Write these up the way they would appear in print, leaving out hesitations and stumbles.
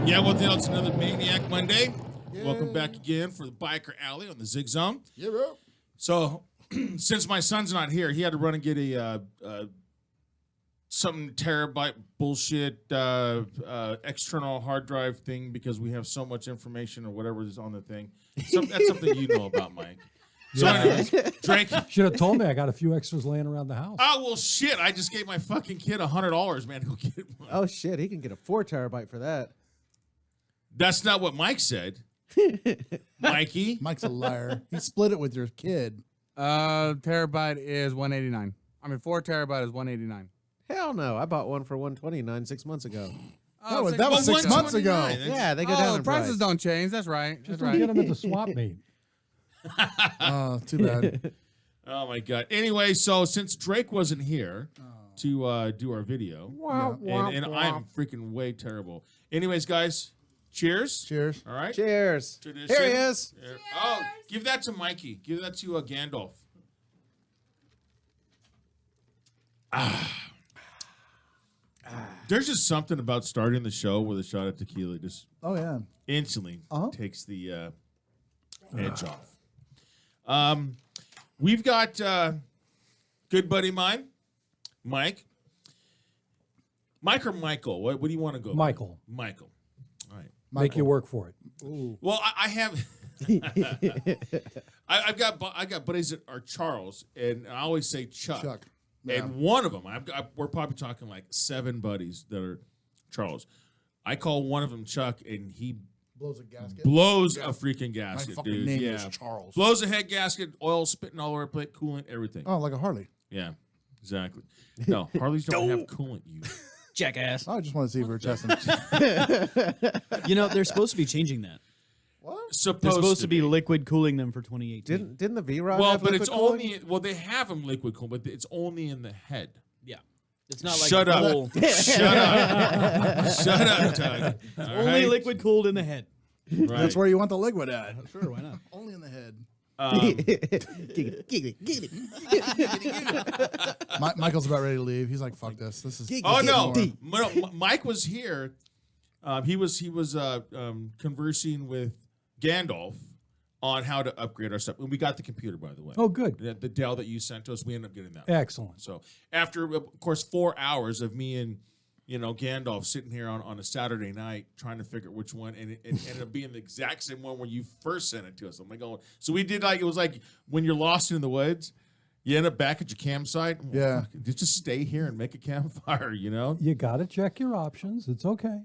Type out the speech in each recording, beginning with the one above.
Yeah, well, it's another Maniac Monday. Yeah. Welcome back again for the Biker Alley on the Zig Zone. Yeah, bro. So, since my son's not here, he had to run and get a something terabyte bullshit external hard drive thing because we have so much information or whatever is on the thing. That's something you know about, Mike. So, anyways, Drake. Should have told me I got a few extras laying around the house. Oh, well, shit. I just gave my fucking kid $100, man, to go get one. Oh, shit. He can get a 4 terabyte for that. That's not what Mike said. Mikey. Mike's a liar. He split it with your kid. Terabyte is 189. I mean, 4 terabyte is 189. Hell no. I bought one for 129 6 months ago. That was 6 months ago. Yeah, they go down in prices price. don't change. That's right. Just That's right. get them at the swap meet. Oh, too bad. Oh, my God. Anyway, so since Drake wasn't here to do our video, and I'm freaking way terrible. Anyways, guys, cheers. Cheers. All right. Cheers. Tradition. Here he is. Cheers. Oh, give that to Mikey. Give that to Gandalf. There's just something about starting the show with a shot of tequila just instantly takes the edge off. We've got good buddy of mine, Mike. Mike or Michael? What do you want to go? Michael. With? Michael. All right. Make you work for it. Ooh. Well, I have. I've got buddies that are Charles, and I always say Chuck. Yeah. And one of them, we're probably talking like 7 buddies that are Charles. I call one of them Chuck, and he blows a gasket. Blows a freaking gasket, My fucking dude. name is Charles. Blows a head gasket, oil spitting all over the plate, coolant, everything. Oh, like a Harley. Yeah, exactly. No, Harleys don't have coolant, you jackass. I just want to see if we're testing. You know, they're supposed to be changing that. What? They're supposed to be liquid cooling them for 2018. Didn't the V-Rod Well, have but liquid it's cooling? only, well, they have them liquid cool, but it's only in the head. Yeah. It's not like Shut up. full. Shut up. Shut up, Doug. All Only right? liquid cooled in the head. Right. That's where you want the liquid at. Sure, why not? Only in the head. Michael's about ready to leave. He's like, "Fuck this. This is." Oh no. Mike was here. He was conversing with Gandalf on how to upgrade our stuff. And we got the computer, by the way. Oh, good. The Dell that you sent us, we ended up getting that. Excellent. So after, of course, 4 hours of me and Gandalf sitting here on a Saturday night trying to figure out which one, and it ended up being the exact same one where you first sent it to us. I'm like, oh, so we did it was like when you're lost in the woods, you end up back at your campsite. Yeah. Just stay here and make a campfire, You got to check your options. It's okay.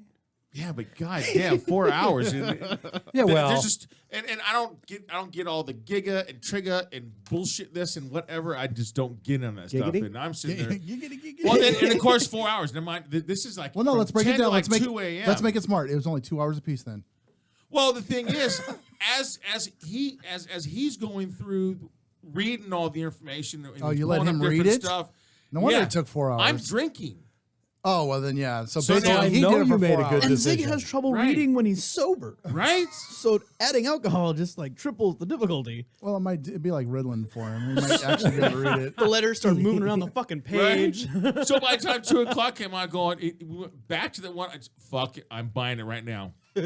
Yeah, but goddamn, 4 hours. Yeah, well, there's just and I don't get all the giga and trigger and bullshit this and whatever. I just don't get on that stuff. And I'm sitting there. Well, and of course 4 hours. Never mind. This is like let's break it down. Like let's 2 a.m. Let's make it smart. It was only 2 hours apiece then. Well, the thing is, as he's going through reading all the information. And you let him read it? Stuff, No wonder it took 4 hours. I'm drinking. Oh, well, then, yeah. So So basically, now he know did it you for made 4 a good hours. And Zig decision. has trouble Right. reading when he's sober. Right? So adding alcohol just like triples the difficulty. Well, it'd be like Ritalin for him. He might actually be able to read it. The letters start moving around the fucking page. Right? So by the time 2 o'clock came on, we went back to the one. Fuck it, I'm buying it right now. All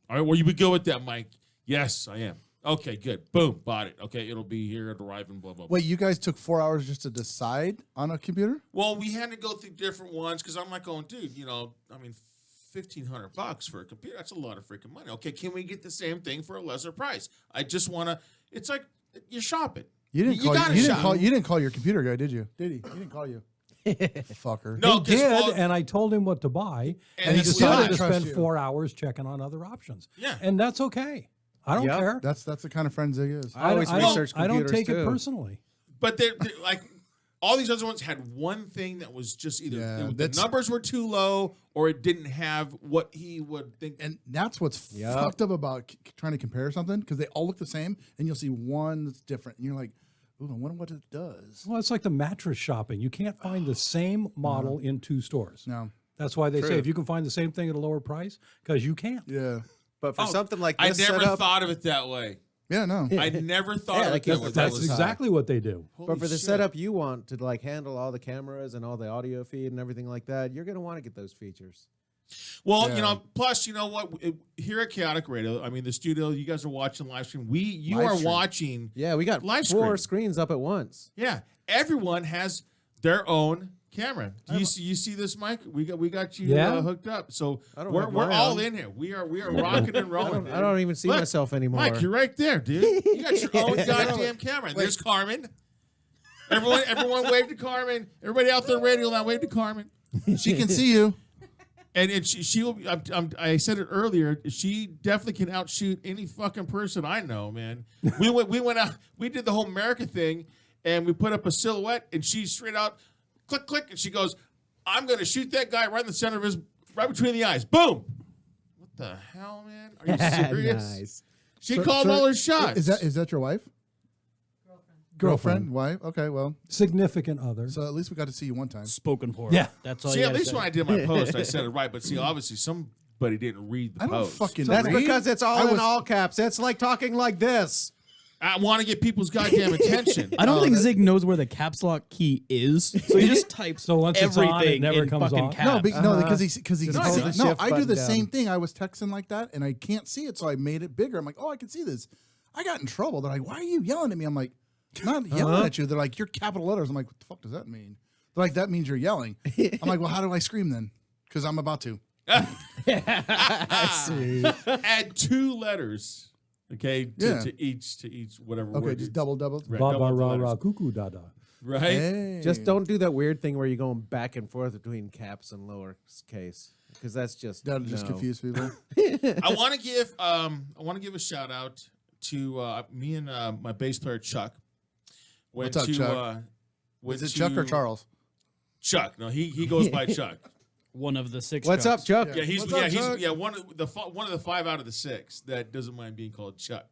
right, well, you be good with that, Mike? Yes, I am. Okay, good. Boom, bought it. Okay, it'll be here at arriving. Blah blah. Wait, you guys took 4 hours just to decide on a computer? Well, we had to go through different ones because I'm like going, dude. I mean, $1,500 for a computer. That's a lot of freaking money. Okay, can we get the same thing for a lesser price? I just want to. It's like you're shopping. You didn't call your computer guy, did you? Did he? He didn't call you. Fucker. No, he did, and I told him what to buy, and he he decided to trust spend you. 4 hours checking on other options. Yeah. And that's okay. I don't care. That's the kind of friend Zig is. I always research I don't computers, take it too. personally. But they're like all these other ones had one thing that was just either the numbers were too low or it didn't have what he would think. And that's what's fucked up about trying to compare something, because they all look the same, and you'll see one that's different, and you're like, ooh, I wonder what it does. Well, it's like the mattress shopping. You can't find the same model in 2 stores. No. That's why they say if you can find the same thing at a lower price, because you can't. Yeah. But for something like I this never setup, thought of it that way. Yeah, no. I never thought of it that way. That's exactly what they do. but for the setup you want to like handle all the cameras and all the audio feed and everything like that, you're going to want to get those features. Well, Yeah. you know, plus, you know what? Here at Kaotic Radio, I mean, the studio, you guys are watching live stream. You Live are stream. watching. Yeah, we got Live four stream. screens up at once. Yeah, everyone has their own camera. Do you see this, Mike? We got you Yeah. hooked up. So I don't we're have mine all on. in here. We are rocking and rolling. I don't even see Look, myself anymore. Mike, you're right there, dude. You got your own goddamn camera. And there's Carmen. Everyone wave to Carmen. Everybody out there radio now, wave to Carmen. She can see you. And she'll. I said it earlier. She definitely can outshoot any fucking person I know, man. We went out. We did the whole America thing, and we put up a silhouette, and she straight out, click click, and she goes, "I'm going to shoot that guy right in the center of his, right between the eyes." Boom. What the hell, man? Are you serious? Nice. She So- called so all her shots. Is that your wife? Girlfriend, wife. Okay, well, Significant other. so at least we got to see you one time. Spoken for. Yeah. That's all See, you at gotta least say. when I did my post, I said it right. But see, obviously, somebody didn't read the I don't post. fucking. That's read. because it's all I in was- all caps. It's like talking like this. I want to get people's goddamn attention. I don't Oh, think that- Zig knows where the caps lock key is, so he just types So once it's on, it everything never in comes fucking on? caps. No, because he Just hold the no. shift I do button the down. same thing. I was texting like that, and I can't see it, so I made it bigger. I'm like, oh, I can see this. I got in trouble. They're like, why are you yelling at me? I'm like, not yelling at you. They're like, you're capital letters. I'm like, what the fuck does that mean? They're like, that means you're yelling. I'm like, well, how do I scream then? Because I'm about to. Add 2 letters, okay, Yeah. to each whatever. Okay, word just you- double. Right, Ba double ba the ra letters. ra cuckoo da da. Right. Hey. Just don't do that weird thing where you're going back and forth between caps and lower case, because that's just That'll just no. confuse people. I want to give a shout out to me and my bass player Chuck. Went What's up, to, Chuck? went Is it Chuck or to- Charles? Chuck. No, he goes by Chuck. One of the 6. What's up, Chuck? Yeah, he's What's up, Chuck? one of the 5 out of the 6 that doesn't mind being called Chuck.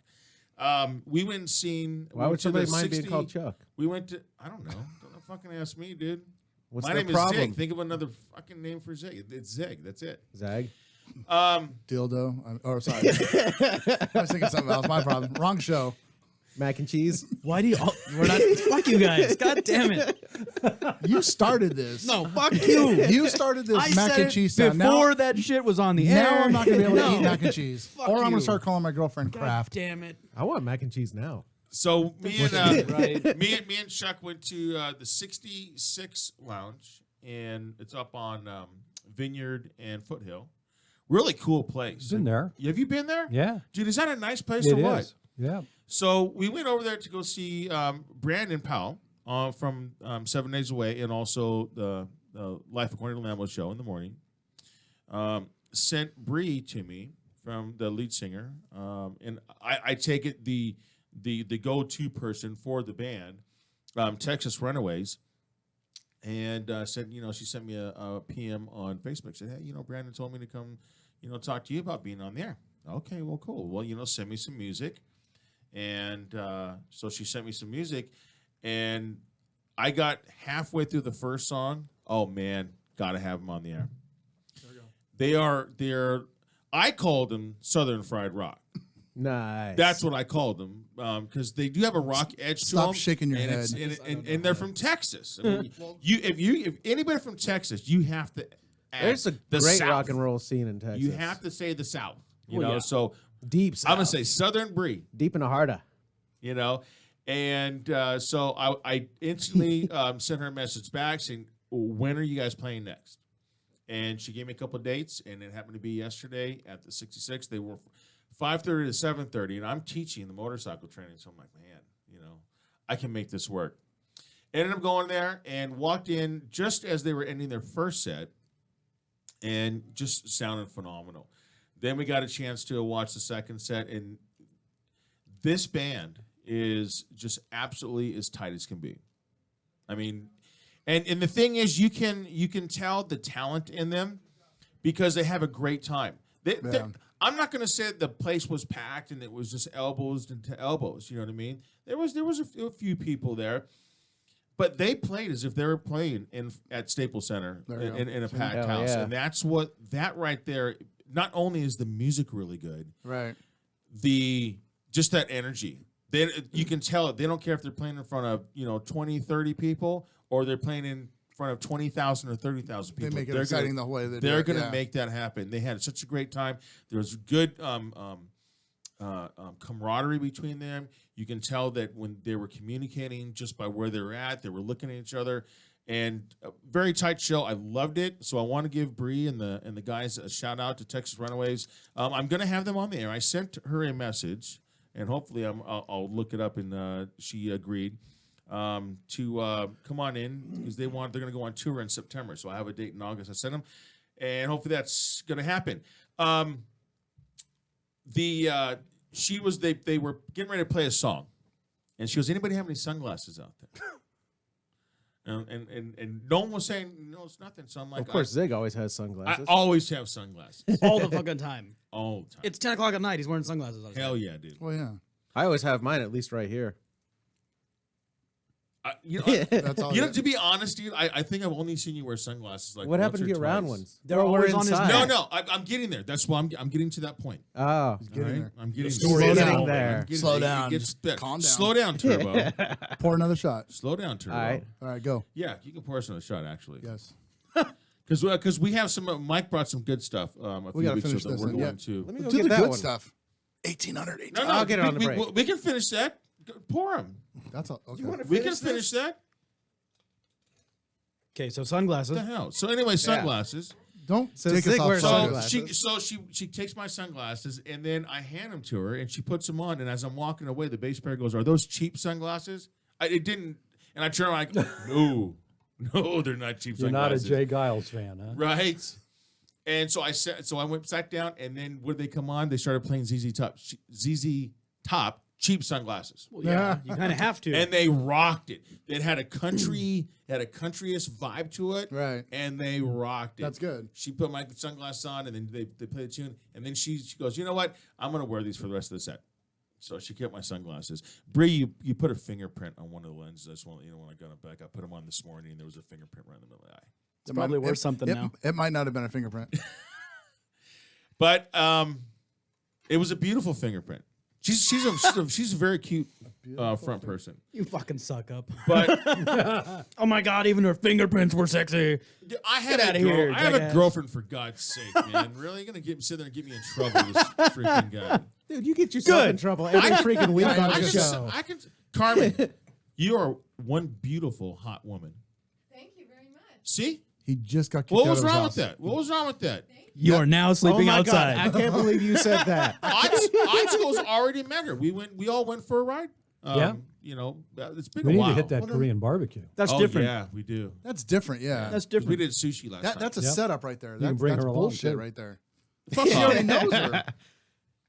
We went and seen. Why we would went to the somebody mind being 60 called Chuck? We went to. I don't know. Don't fucking ask me, dude. What's My the name problem? is Zig. Think of another fucking name for Zig. It's Zig. That's it. Zag. Dildo. Or sorry. I was thinking something else. My problem. Wrong show. Mac and cheese. Why do you? Oh, we're not. Fuck you guys. God damn it. You started this. No, fuck you. You started this I mac said and cheese it sound. before Now, that shit was on the air. now I'm not going to be able to No. eat mac and cheese. Fuck Or I'm going you. to start calling my girlfriend God Kraft. damn it. I want mac and cheese now. So me and Right. me and Chuck went to the 66 Lounge, and it's up on Vineyard and Foothill. Really cool place. Been there. Have you been there? Yeah. Dude, is that a nice place It or what? is. Yeah. So we went over there to go see Brandon Powell from 7 Days Away, and also the Life According to Lambo show in the morning. Sent Bree to me from the lead singer, and I take it the go-to person for the band, Texas Runaways, and said, she sent me a PM on Facebook. Said, hey, Brandon told me to come, talk to you about being on the air. Okay, well, cool. Well, send me some music. And so she sent me some music, and I got halfway through the first song. Oh man, gotta have them on the air. They're I called them Southern Fried Rock. Nice. That's what I called them because they do have a rock edge to Stop them. shaking your and head. it's- and they're from Texas. I mean, if anybody from Texas, you have to. Add There's a the great South. rock and roll scene in Texas. You have to say the South. Well, yeah. So deep. South. I'm gonna say Southern Brie. deep in the heart of. And so I instantly sent her a message back saying, when are you guys playing next? And she gave me a couple of dates, and it happened to be yesterday at the 66. They were 5:30 to 7:30, and I'm teaching the motorcycle training, so I'm like, man, I can make this work. Ended up going there and walked in just as they were ending their first set, and just sounded phenomenal. Then we got a chance to watch the second set, and this band is just absolutely as tight as can be. I mean, and the thing is, you can tell the talent in them because they have a great time. I'm not going to say the place was packed and it was just elbows into elbows. You know what I mean? There was a few people there, but they played as if they were playing at Staples Center in a packed Hell house, yeah. and that's what that right there. Not only is the music really good, Right. just that energy. You can tell it. They don't care if they're playing in front of 20, 30 people or they're playing in front of 20,000 or 30,000 They people. make it They're exciting gonna, the way they do They're it, going to yeah. make that happen. They had such a great time. There was good camaraderie between them. You can tell that when they were communicating just by where they were at, they were looking at each other. And a very tight show. I loved it. So I want to give Bree and the guys a shout out to Texas Runaways. I'm going to have them on the air. I sent her a message, and hopefully I'll look it up. And she agreed to come on in because they're going to go on tour in September. So I have a date in August. I sent them, and hopefully that's going to happen. They were getting ready to play a song, and she goes, "Anybody have any sunglasses out there?" And no one was saying, no, it's nothing. So I'm like, Of course, Zig always has I sunglasses. always have sunglasses. All the fucking time. All the time. It's 10 o'clock at night. He's wearing sunglasses on his Hell head. yeah, dude. Well, yeah. I always have mine at least right here. You know, That's all. you know, to be honest, dude, I think I've only seen you wear sunglasses like What once happened or to your round twice. ones? They're Oh, we're always on his inside. No, I'm getting there. That's why I'm getting to that point. Oh, Getting All right? there. I'm getting story there. is getting out. there. I'm getting Slow there. down. It gets better. Calm down. Slow down, Turbo. Pour another shot. Slow down, Turbo. All right. All right, go. Yeah, you can pour us another shot, actually. Yes. Because we have some. Mike brought some good stuff. A We few gotta weeks finish ago that this we're then, going yeah. to. Let me go Do get the that good one. stuff. 1800. No, I'll get it on the we, break. we can finish that. Pour them. That's all. Okay. We can finish that. Okay, so What sunglasses. the hell? So anyway, sunglasses. Don't So take us Zig off wears So sunglasses. she takes my sunglasses and then I hand them to her and she puts them on. And as I'm walking away, the bass player goes, "Are those cheap sunglasses?" It didn't. And I turn around like, no, they're not cheap You're not a sunglasses. Jay Giles fan, huh? Right. And so I sat down, and then when they come on, they started playing ZZ Top, cheap sunglasses, Well, yeah, you kind of have to. and they rocked it. It had a countryish vibe to it, Right. And they rocked it. That's good. She put my sunglasses on, and then they play the tune, and then she goes, "You know what? I'm gonna wear these for the rest of the set." So she kept my sunglasses. Bree, you put a fingerprint on one of the lenses. That's one, when I got it back, I put them on this morning, and there was a fingerprint right in the middle of the eye. it's probably worth something now. It might not have been a fingerprint. But it was a beautiful fingerprint. She's a very cute front person. You fucking suck up. But Oh my god, even her fingerprints were sexy. I have Get outta here, I have a jackass. girlfriend, for God's sake, man. Really, you're gonna sit there and get me in trouble, this freaking guy. Dude, you get yourself in Good. trouble every freaking week on I the can, show. I can, Carmen, you are one beautiful hot woman. Thank you very much. See, He just got kicked what out was of his wrong house. with that? What was wrong with that? You are now Oh sleeping my outside. God, I can't believe you said that. Icicle already met her. We all went for a ride. Yeah. You know, it's been We a need while. to hit that Korean barbecue. That's Oh different. yeah, we do. That's different, yeah. That's 'Cause we different. did sushi last time. That's a Yep. setup right there. can That's, bring that's her along, bullshit too. right there. Fuck, she already knows her.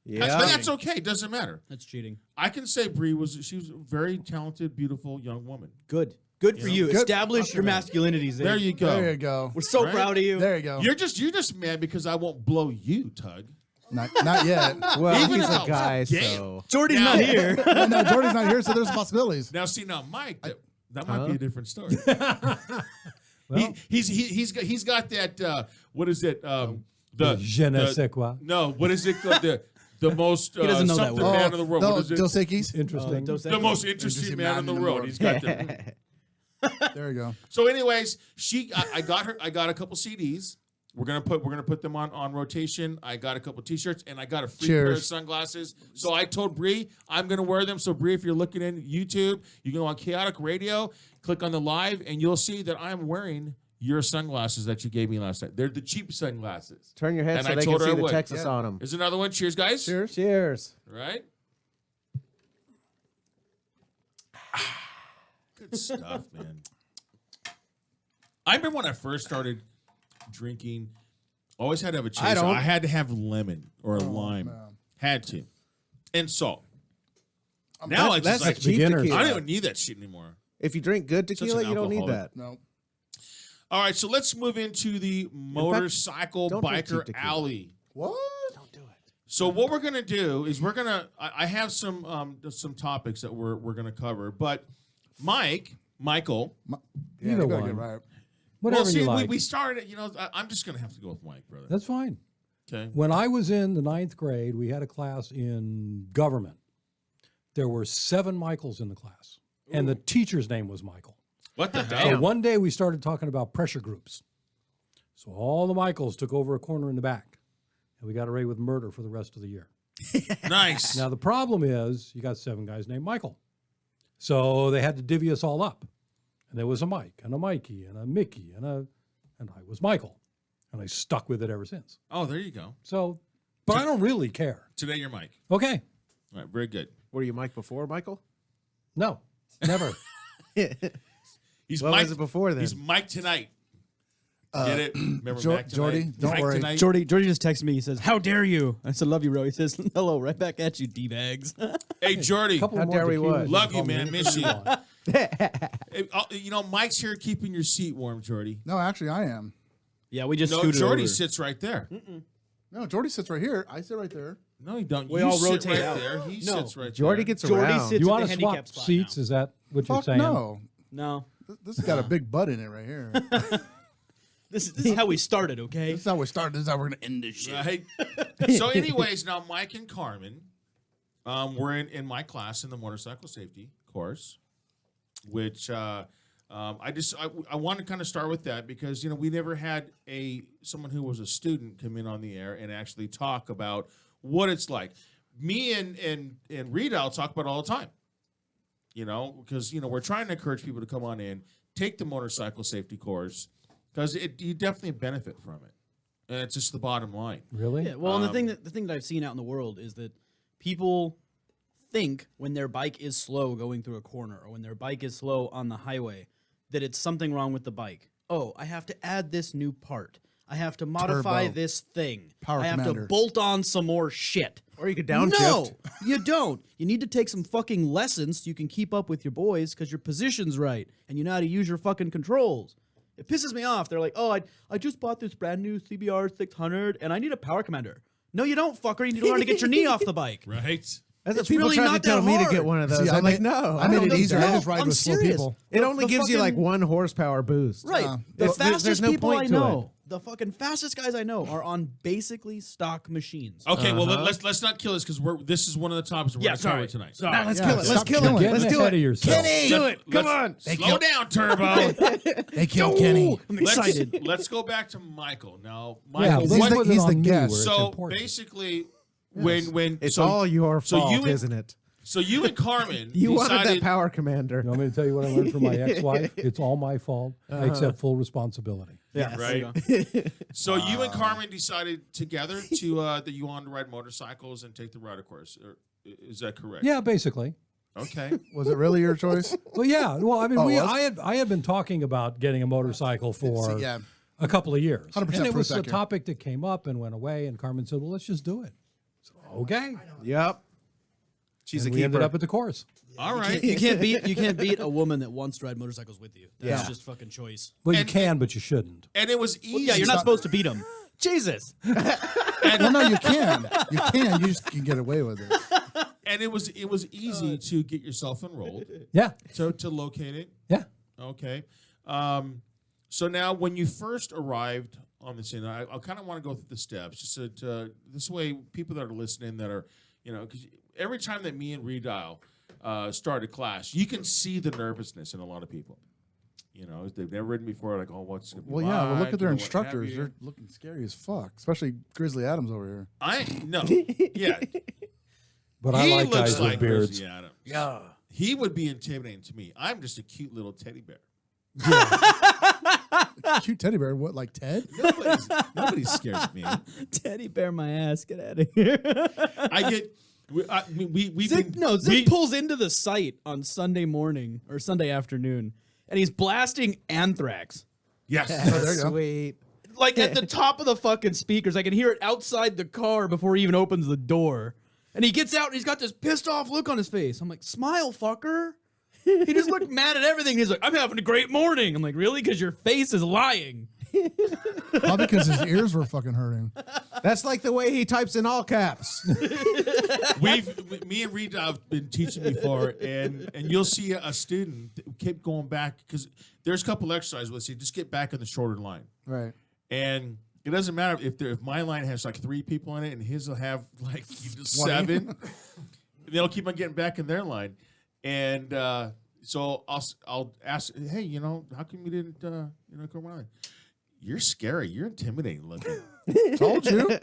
Yeah. But that's okay. It doesn't matter. That's cheating. I can say Bree was a very talented, beautiful young woman. Good. Good for you. Good. Establish your masculinities. There you go. There you go. We're so Right? proud of you. There you go. You're just mad because I won't blow you, Tug. Not yet. Well, Even he's if I a was guy, a gay- so. Jordy's Now- not here. No, Jordy's not here, so there's possibilities. Now, see, Mike, that might be a different story. Well, he's got that. What is it? The je ne the- sais quoi. No, what is it called? The most doesn't know that something word. man in the world. No, what is it? Dos Equis. Interesting. The most interesting man in the world. He's got the. There you go. So, anyways, I got her. I got a couple CDs. We're gonna put them on rotation. I got a couple T-shirts and I got a free pair of Cheers. sunglasses. So I told Bree I'm gonna wear them. So Bree, if you're looking in YouTube, you can go on Kaotic Radio, click on the live, and you'll see that I'm wearing your sunglasses that you gave me last night. They're the cheap sunglasses. Turn your head And so I they can told her see I the would. Texas Yeah. on them. Here's another one. Cheers, guys. Cheers. Cheers. Right. Good stuff, man. I remember when I first started drinking, always had to have a chaser. don't. I had to have lemon or a lime. man. Had to. And salt. Now I That's just like, cheap beginners. tequila. I don't even need that shit anymore. If you drink good tequila, an you don't need alcoholic. that. No. All right, so let's move into the motorcycle don't drink biker cheap tequila. alley. What? Don't do it. So what we're gonna do is I have some topics that we're gonna cover, but Michael. Yeah, Either you better one. get right. Whatever well, see, you like. we started. I'm just gonna have to go with Mike, brother. That's fine. Okay. When I was in the 9th grade, we had a class in government. There were 7 Michaels in the class, and the teacher's name was Michael. What the So hell? one day we started talking about pressure groups. So all the Michaels took over a corner in the back, and we got away with murder for the rest of the year. Nice. Now the problem is you got 7 guys named Michael. So they had to divvy us all up. And there was a Mike and a Mikey and a Mickey and I was Michael. And I stuck with it ever since. Oh, there you go. So, but I don't really care. Today you're Mike. Okay. All right, very good. Were you Mike before, Michael? No, never. He's What Mike. was it before then? He's Mike tonight. Get it? Remember Mac tonight? Jordy, don't Mike worry. Tonight? Jordy just texted me. He says, "How dare you?" I said, "Love you, bro." He says, "Hello, right back at you, d-bags." Hey, Jordy. Couple How more dare we tequilas what? and Love you, call me man. anything Miss you. want. You know, Mike's here keeping your seat warm, Jordy. No, actually, I am. Yeah, we just No, scooted Jordy over. sits right there. No, Jordy sits right here. I sit right there. No, you don't. We you all sit rotate right out. there. He No. sits right Jordy there. gets Jordy around. sits You at want the to swap handicap spot seats? now. Is that what you're Fuck saying? no. No, This has got a big butt in it right here. this is how we started. Okay. This is how we started. This is how we're going to end this shit. Right. So, anyways, now Mike and Carmen, we're in my class in the motorcycle safety course, which I want to kind of start with that because we never had someone who was a student come in on the air and actually talk about what it's like. Me and Reed talk about it all the time. Because we're trying to encourage people to come on in, take the motorcycle safety course, because you definitely benefit from it, and it's just the bottom line. Really? Yeah. Well, and the thing that I've seen out in the world is that people think when their bike is slow going through a corner or when their bike is slow on the highway that it's something wrong with the bike. Oh, I have to add this new part. I have to modify Turbo. this thing. Power I have commander. to bolt on some more shit. Or you could downshift. No, you don't. You need to take some fucking lessons so you can keep up with your boys because your position's right and you know how to use your fucking controls. It pisses me off. They're like, oh, I just bought this brand new CBR 600 and I need a power commander. No, you don't, fucker. You need to learn to get your knee off the bike. Right? That's what It's people really tried not to tell that me to hard. get one of those. See, I'm like, no. I made don't it do easier. that. I just ride I'm with slow serious. people. It only The gives you like fucking- 1 horsepower boost. Right. The There's fastest no people I point to know, the fucking fastest guys I know are on basically stock machines. Okay, well let's not kill this because this is one of the topics we're Yeah, going to cover sorry. tonight. Sorry. Now let's Yeah, kill it. Let's stop kill killing it. it. Getting Let's do ahead it. of yourself. Do it. Come on. Slow down, Turbo. They killed Kenny. I'm excited. Let's go back to Michael now. Yeah, Michael, let's the- put it he's on the me guest. where it's so important. basically, when It's so, all your so fault, you and- isn't it? So you and Carmen You wanted that decided. power commander. You want me to tell you what I learned from my ex-wife? It's all my fault. I accept full responsibility. Yeah, Right. So you and Carmen decided together to that you wanted to ride motorcycles and take the rider course. Is that correct? Yeah, basically. Okay. Was it really your choice? Well, yeah. Well, I mean, Oh, was? I had been talking about getting a motorcycle for yeah. a couple of years, 100% and it for was a a second. topic that came up and went away. And Carmen said, "Well, let's just do it." So, okay. Yep. She's And a we ended keeper. up at the course. All right. You can't beat a woman that wants to ride motorcycles with you. That's Yeah. just fucking choice. Well, you And- can, but you shouldn't. And it was easy. Yeah, you're not supposed to beat them. Jesus. Well, no, you can. You can. You just can get away with it. And it was easy to get yourself enrolled. Yeah. To locate it. Yeah. Okay. So now, when you first arrived on the scene, I kind of want to go through the steps, just to this way, people that are listening that are, because every time that me and Redial start a class, you can see the nervousness in a lot of people. They've never ridden before, like, oh, what's gonna be Well, yeah. Well, look like, at their what have instructors. you. They're looking scary as fuck, especially Grizzly Adams over here. Yeah. But I He like looks guys like with beards. Grizzly Adams. Yeah. He would be intimidating to me. I'm just a cute little teddy bear. Cute teddy bear. What, like Ted? Nobody scares me. Teddy bear my ass. Get out of here. I get. We've Zig, been, no, Zig we- pulls into the site on Sunday morning or Sunday afternoon, and he's blasting Anthrax. Yes. Oh, there you go. Sweet. Like at the top of the fucking speakers. I can hear it outside the car before he even opens the door. And he gets out and he's got this pissed off look on his face. I'm like, smile, fucker. He just looked mad at everything. He's like, I'm having a great morning. I'm like, really? Because your face is lying. Probably because his ears were fucking hurting. That's like the way he types in all caps. Me and Reed have been teaching before, and you'll see a student that keep going back because there's a couple exercises where they say just get back in the shorter line, Right. and it doesn't matter if my line has like 3 people in it and his will have like 7. They'll keep on getting back in their line, and So I'll ask, hey, how come you didn't come around? You're scary. You're intimidating looking. Told you.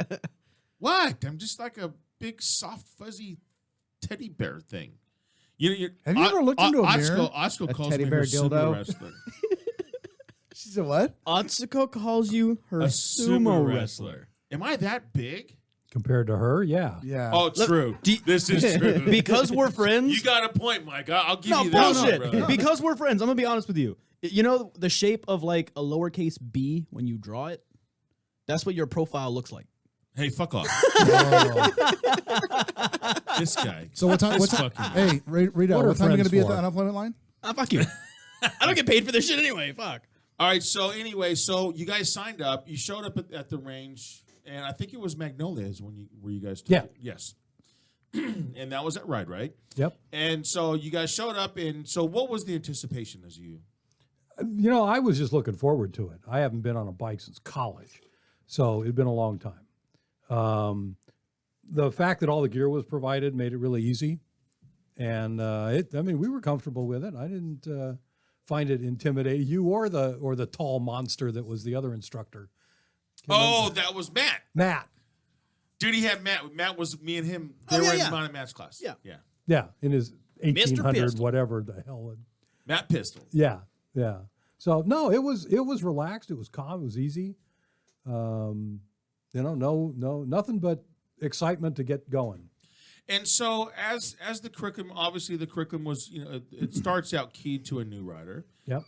What? I'm just like a big, soft, fuzzy teddy bear thing. Have you ever looked into a mirror? Osco A calls teddy me bear her sumo dildo? wrestler. She said what? Atsuko calls you her A sumo wrestler. Am I that big? Compared to her, yeah. Yeah. Oh, true. This is true. Because we're friends. You got a point, Mike. I'll give No, you that. bullshit. one, brother. Because we're friends, I'm gonna be honest with you. You know the shape of like a lowercase b when you draw it? That's what your profile looks like. Hey, fuck off. This guy. So what time? This What time? fucking Hey, Rita, What are what time are you going to friends be at the for? unemployment line? Fuck you. I don't get paid for this shit anyway. Fuck. All right. So anyway, you guys signed up. You showed up at the range, and I think it was Magnolia's where you guys took Yeah. it. Yes. And that was that ride, right? Yep. And so you guys showed up, and so what was the anticipation as you? I was just looking forward to it. I haven't been on a bike since college, so it'd been a long time. The fact that all the gear was provided made it really easy, and we were comfortable with it. I didn't find it intimidating. You or the tall monster that was the other instructor. Oh, that was Matt. Matt. Dude, he had Matt. Matt was me and him. They Oh, were yeah, in yeah. mine and Matt's class. Yeah. Yeah. Yeah, in his 1800 Pistol. whatever the hell. Matt Pistol. Yeah, yeah. So no, it was relaxed. It was calm. It was easy. Nothing but excitement to get going. And so as the curriculum, obviously the curriculum was, it starts out keyed to a new rider. Yep.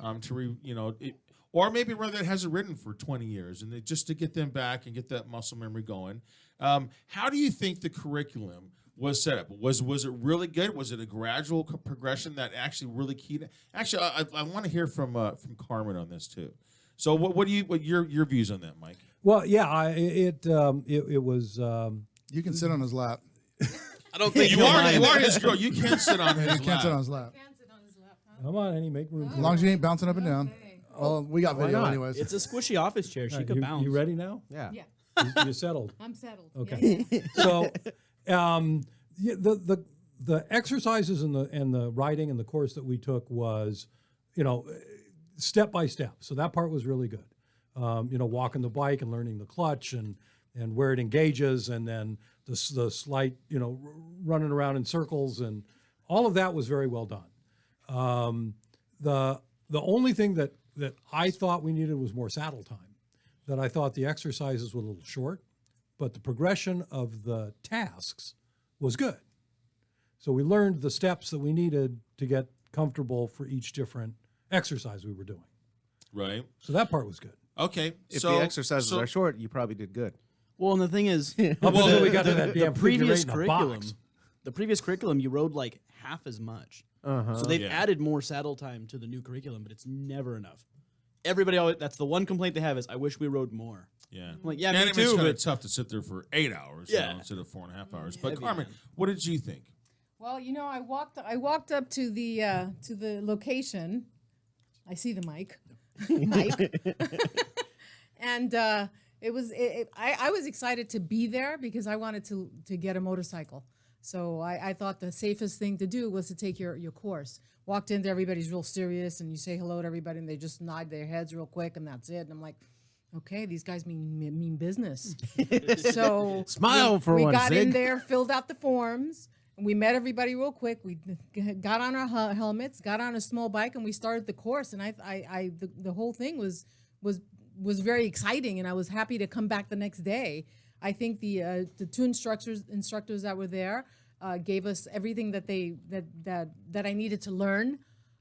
Or maybe rather it hasn't ridden for 20 years, and just to get them back and get that muscle memory going. How do you think the curriculum was set up? Was it really good? Was it a gradual progression that actually really keyed? Actually, I want to hear from Carmen on this too. So what your views on that, Mike? Well, yeah, it was. You can sit on his lap. I don't think You are his girl. You can sit on his You can't sit on lap. his lap. Can't sit on his lap, huh? Come on, Annie, make room. As long as you ain't bouncing up and down. Okay. Well, we got video not? anyways. It's a squishy office chair. She could bounce. You ready now? Yeah. Yeah, You settled. I'm settled. Okay. Yeah. So, the exercises and the riding and the course that we took was, step by step. So that part was really good. Walking the bike and learning the clutch and where it engages, and then the slight, running around in circles, and all of that was very well done. The only thing that I thought we needed was more saddle time. That I thought the exercises were a little short, but the progression of the tasks was good. So we learned the steps that we needed to get comfortable for each different exercise we were doing. Right. So that part was good. Okay. If so the exercises are short, you probably did good. Well, and the thing is, Up until we got to that the damn previous figure eight in a curriculum, box. the previous curriculum, you rode like half as much. So they've Yeah. added more saddle time to the new curriculum, but it's never enough. Everybody always, that's the one complaint they have is, I wish we rode more. Yeah. I'm like, yeah, and me it's too, kind of but tough to sit there for 8 hours instead of 4.5 hours. But Heavy, Carmen, man. what did you think? Well, I walked up to the location. I see the mic, Mike, and I was excited to be there because I wanted to get a motorcycle. So I thought the safest thing to do was to take your course. Walked in there, everybody's real serious, and you say hello to everybody, and they just nod their heads real quick, and that's it. And I'm like, okay, these guys mean business. So Smile for we one, got in Zig. there, filled out the forms, and we met everybody real quick. We got on our helmets, got on a small bike, and we started the course. And the whole thing was very exciting, and I was happy to come back the next day. I think the two instructors that were there gave us everything that I needed to learn,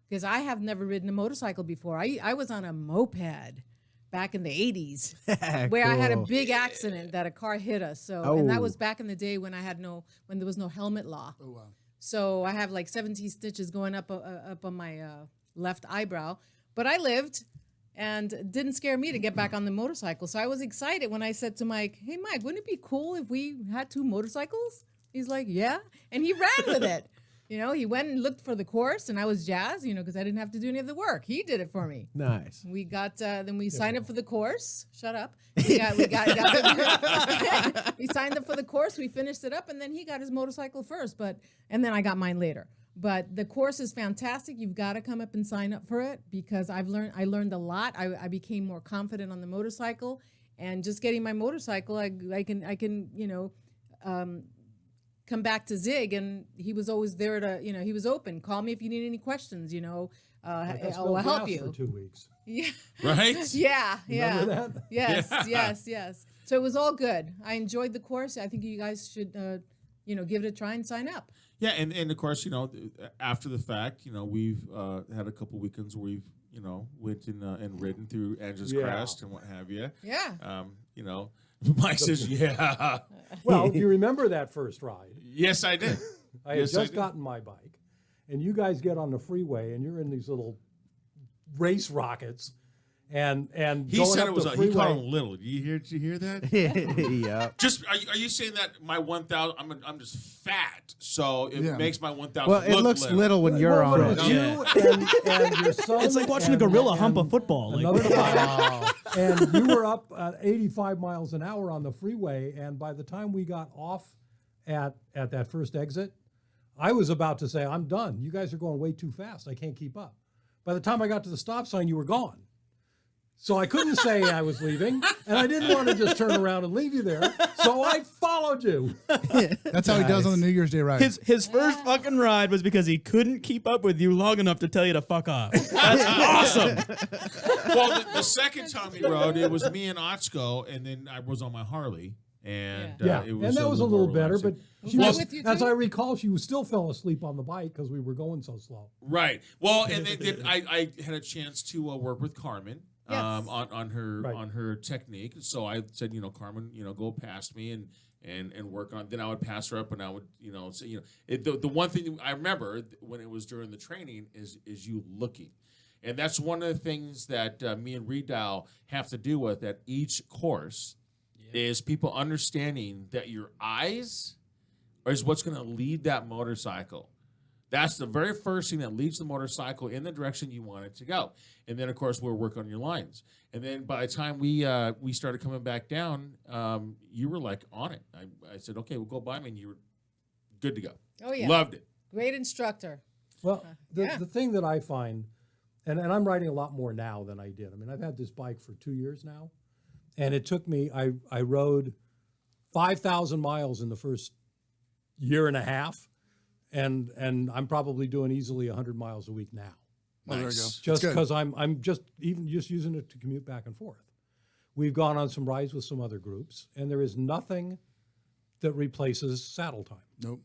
because I have never ridden a motorcycle before. I was on a moped back in the 80s where I had a Cool. big accident that a car hit us. So and that Oh. was back in the day when there was no helmet law. Oh wow. So I have like 17 stitches going up on my left eyebrow, but I lived. And it didn't scare me to get back on the motorcycle. So I was excited when I said to Mike, hey, Mike, wouldn't it be cool if we had two motorcycles? He's like, yeah. And he ran with it. He went and looked for the course, and I was jazzed, because I didn't have to do any of the work. He did it for me. Nice. We got, then we signed up for the course. Shut up. We signed up for the course. We finished it up, and then he got his motorcycle first, and then I got mine later. But the course is fantastic. You've got to come up and sign up for it because I learned a lot. I became more confident on the motorcycle, and just getting my motorcycle, I can come back to Zig, and he was always there to, he was open. Call me if you need any questions, I'll help for you. 2 weeks. Yeah. Right? Yeah. Yeah. Remember that? Yes, Yeah. yes. So it was all good. I enjoyed the course. I think you guys should, give it a try and sign up. Yeah, and of course, after the fact, we've had a couple weekends where we've, went and ridden through Angela's Yeah. Crest and what have you. Yeah. Mike says, yeah. Well, do you remember that first ride? Yes, I did. I had Yes, I just did. gotten my bike, and you guys get on the freeway, and you're in these little race rockets, and He going said up it was the he freeway. called him little. Did you hear that? Yeah. Just are you saying that my 1,000? I'm just fat, so it Yeah. makes my 1,000. Well, it look looks little. little when you're Well, on it it. was Yeah. you and your son. It's like watching a gorilla hump a football. Like, Another guy. And you were up at 85 miles an hour on the freeway, and by the time we got off at that first exit, I was about to say, I'm done. You guys are going way too fast. I can't keep up. By the time I got to the stop sign, you were gone. So I couldn't say I was leaving, and I didn't want to just turn around and leave you there. So I followed you. That's how he does on the New Year's Day ride. his first fucking ride was because he couldn't keep up with you long enough to tell you to fuck off. That's awesome. Well, the second time we rode, it was me and Otsko, and then I was on my Harley, and Yeah, it was and that was a little more better, but relaxing. she that was, with you as too? I recall, she still fell asleep on the bike because we were going so slow. Right. Well, and then I had a chance to work with Carmen. Yes. On her Right. on her technique. So I said, Carmen, go past me and work on. Then I would pass her up, and I would, say, the one thing I remember when it was during the training is you looking, and that's one of the things that me and Redow have to deal with at each course is people understanding that your eyes is what's going to lead that motorcycle. That's the very first thing that leads the motorcycle in the direction you want it to go. And then, of course, we'll work on your lines. And then by the time we started coming back down, you were like on it. I said, okay, we'll go by me, and you were good to go. Oh, yeah. Loved it. Great instructor. Well, yeah. the thing that I find, and I'm riding a lot more now than I did. I mean, I've had this bike for 2 years now, and it took me, I rode 5,000 miles in the first year and a half, and I'm probably doing easily 100 miles a week now. Oh, there you go. Nice. That's Just good. because I'm just using it to commute back and forth. We've gone on some rides with some other groups, and there is nothing that replaces saddle time. Nope.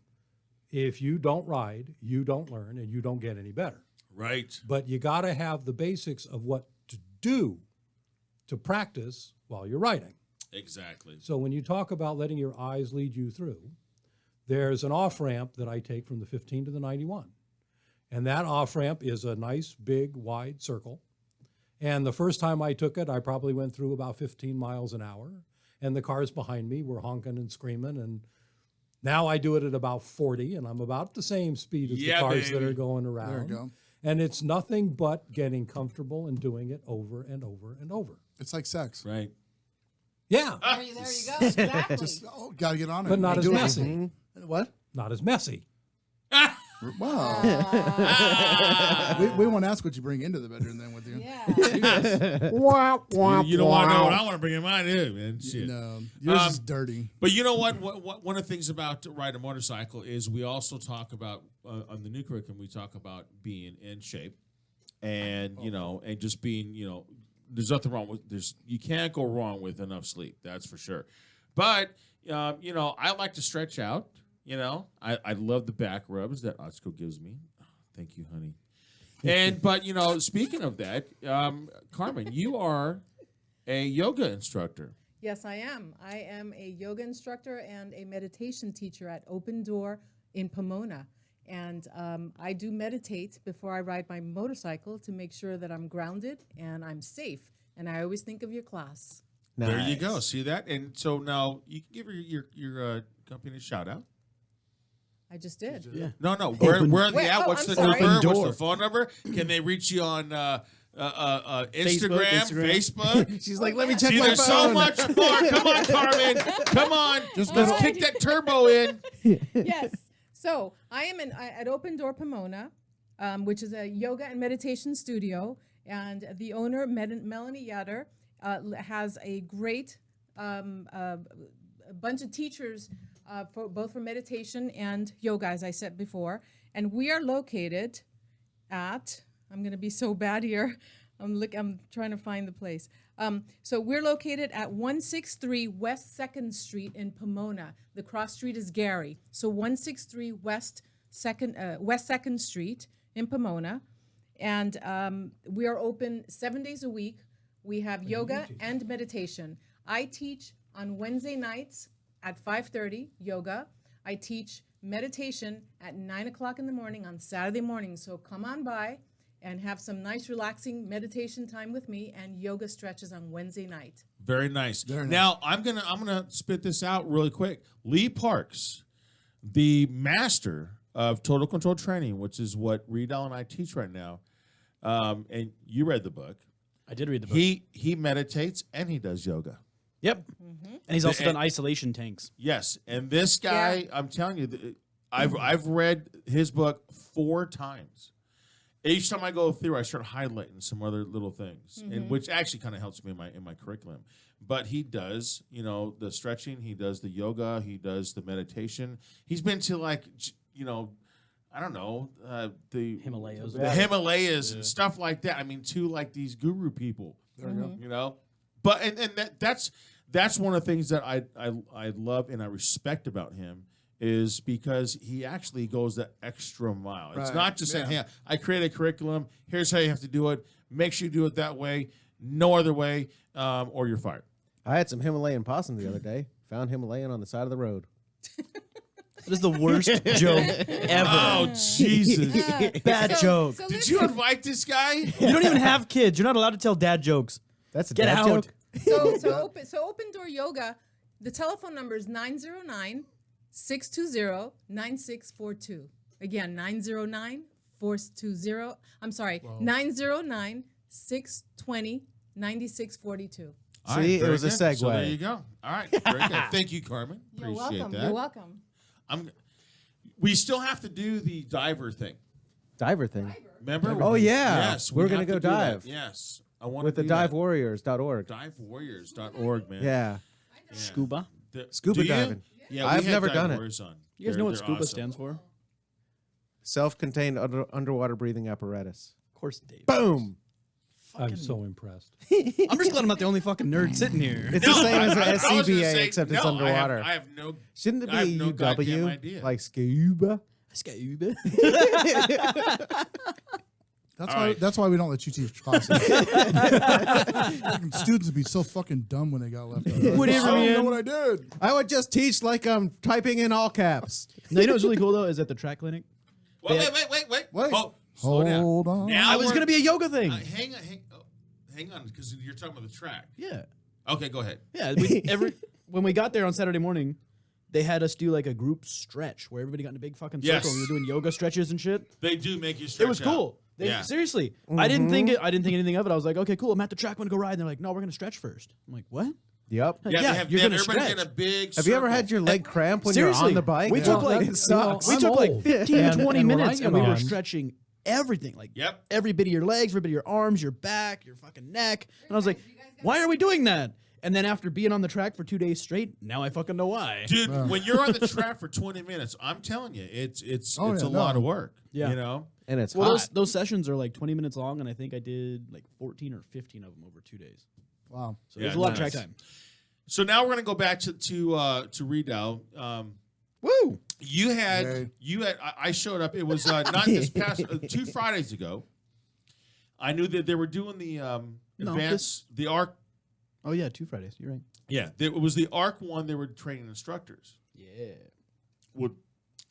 If you don't ride, you don't learn, and you don't get any better. Right. But you got to have the basics of what to do to practice while you're riding. Exactly. So when you talk about letting your eyes lead you through, there's an off-ramp that I take from the 15 to the 91. And that off-ramp is a nice, big, wide circle. And the first time I took it, I probably went through about 15 miles an hour. And the cars behind me were honking and screaming. And now I do it at about 40, and I'm about the same speed as Yeah, the cars that baby. are going around. There you go. And it's nothing but getting comfortable and doing it over and over and over. It's like sex. Right. Yeah, There you go. Exactly. Just gotta get on it. but not as Do it. messy. What? Not as messy. Wow. we won't ask what you bring into the bedroom then with you. yeah. You don't want to know what I want to bring in mine, either, man. Shit. No, yours is dirty. But you know what? One of the things about riding a motorcycle is we also talk about on the new curriculum. We talk about being in shape, and and just being there's nothing wrong with you can't go wrong with enough sleep. That's for sure. But I like to stretch out. I love the back rubs that Otsko gives me. Oh, thank you, honey. But speaking of that, Carmen, you are a yoga instructor. Yes, I am. I am a yoga instructor and a meditation teacher at Open Door in Pomona. And I do meditate before I ride my motorcycle to make sure that I'm grounded and I'm safe. And I always think of your class. There you go. See that? And so now you can give your company a shout out. I just did. Yeah. No. Where are they Wait, at? oh, What's I'm the sorry. number? Open What's Door. the phone number? Can they reach you on Instagram, Facebook? She's like, let me check See, my there's phone. so much more. Come on, Carmen. Come on. Let's kick that turbo in. Yes. So I am at Open Door Pomona, which is a yoga and meditation studio, and the owner, Melanie Yatter, has a great a bunch of teachers for both for meditation and yoga, as I said before. And we are located at, I'm going to be so bad here. I'm trying to find the place. So we're located at 163 West 2nd Street in Pomona. The cross street is Gary. So 163 West 2nd Street in Pomona. And we are open 7 days a week. We have yoga and meditation. I teach on Wednesday nights at 5:30, yoga. I teach meditation at 9 o'clock in the morning on Saturday morning. So come on by and have some nice relaxing meditation time with me and yoga stretches on Wednesday night. Very nice. Very nice. Now I'm gonna spit this out really quick. Lee Parks, the master of total control training, which is what Riedel and I teach right now, and you read the book. I did read the book. He meditates and he does yoga. Yep. And he's also done isolation tanks. Yes, and this guy, I'm telling you, I've read his book 4 times. Each time I go through, I start highlighting some other little things, and which actually kind of helps me in my curriculum. But he does, the stretching, he does the yoga, he does the meditation. He's been to I don't know, the Himalayas. the Himalayas and stuff like that. I mean, to like these guru people, But and that's one of the things that I love and I respect about him. Is because he actually goes the extra mile. It's Right. not just saying, hey, I create a curriculum, here's how you have to do it, make sure you do it that way, no other way, or you're fired. I had some Himalayan possum the other day. Found Himalayan on the side of the road. This is the worst joke ever. Oh, Jesus. Bad joke. So Did you listen, invite this guy? You don't even have kids. You're not allowed to tell dad jokes. That's a Get dad out. joke. so open door yoga, the telephone number is 909-620-9642. Again, 909-420. I'm sorry, 909-620-9642. All right, See, it very was a good. segue. So there you go. All right, very good. Thank you, Carmen. You're Appreciate welcome. that. You're welcome. We still have to do the diver thing. Diver thing. Remember? Oh, yeah. Yes, We're we gonna have to go do that. dive. Yes, I want With to the do that. divewarriors.org. Divewarriors.org, man. Yeah. Scuba. Scuba Do you? diving. Yeah, I've we had never Dive done it. Warriors on. You guys know what They're scuba awesome. stands for? Self-contained underwater breathing apparatus. Of course, Dave. Boom. I'm so impressed. I'm just glad I'm not the only fucking nerd sitting here. It's the same as the I was gonna SCBA, say, except it's no, underwater. I have no. Shouldn't it I have be a no goddamn UW? idea. Like scuba? Scuba. That's All why. right. That's why we don't let you teach classes. Fucking students would be so fucking dumb when they got left out. Whatever, I don't man. know what I did. I would just teach like I'm typing in all caps. No, you know what's really cool though is at the track clinic. Wait. Wait. Oh, slow down. Hold on. Now I was we're- gonna be a yoga thing. Hang on, because you're talking about the track. Yeah. Okay, go ahead. Yeah. When we got there on Saturday morning, they had us do like a group stretch where everybody got in a big fucking circle Yes. and we were doing yoga stretches and shit. They do make you stretch It was out. cool. Yeah. Seriously, I didn't think anything of it. I was like, okay, cool. I'm at the track. Want to go ride? And they're like, no, we're gonna stretch first. I'm like, what? Yep. Like, Yeah, yeah, they have, you're they have gonna everybody stretch. in a big Have you ever circle. had your leg cramp when Seriously, you're on the bike? we took like it sucks. we I'm took like old. 15 And- to 20 and when I minutes, get and we were on- stretching everything, like Yep. every bit of your legs, every bit of your arms, your back, your fucking neck. And I was like, why are we doing that? And then after being on the track for 2 days straight, now I fucking know why. Dude, when you're on the track for 20 minutes, I'm telling you, it's Oh, a yeah, lot no. of work. Yeah. You know? And it's Well, hot. those sessions are like 20 minutes long, and I think I did like 14 or 15 of them over 2 days. Wow. So Yeah, there's a lot of nice. track time. So now we're gonna go back to Redoubt. Woo! Yay. I showed up. It was not this past 2 Fridays ago. I knew that they were doing the the ARC. Oh yeah, 2 Fridays. You're right. Yeah, it was the ARC one. They were training instructors. Yeah. Well,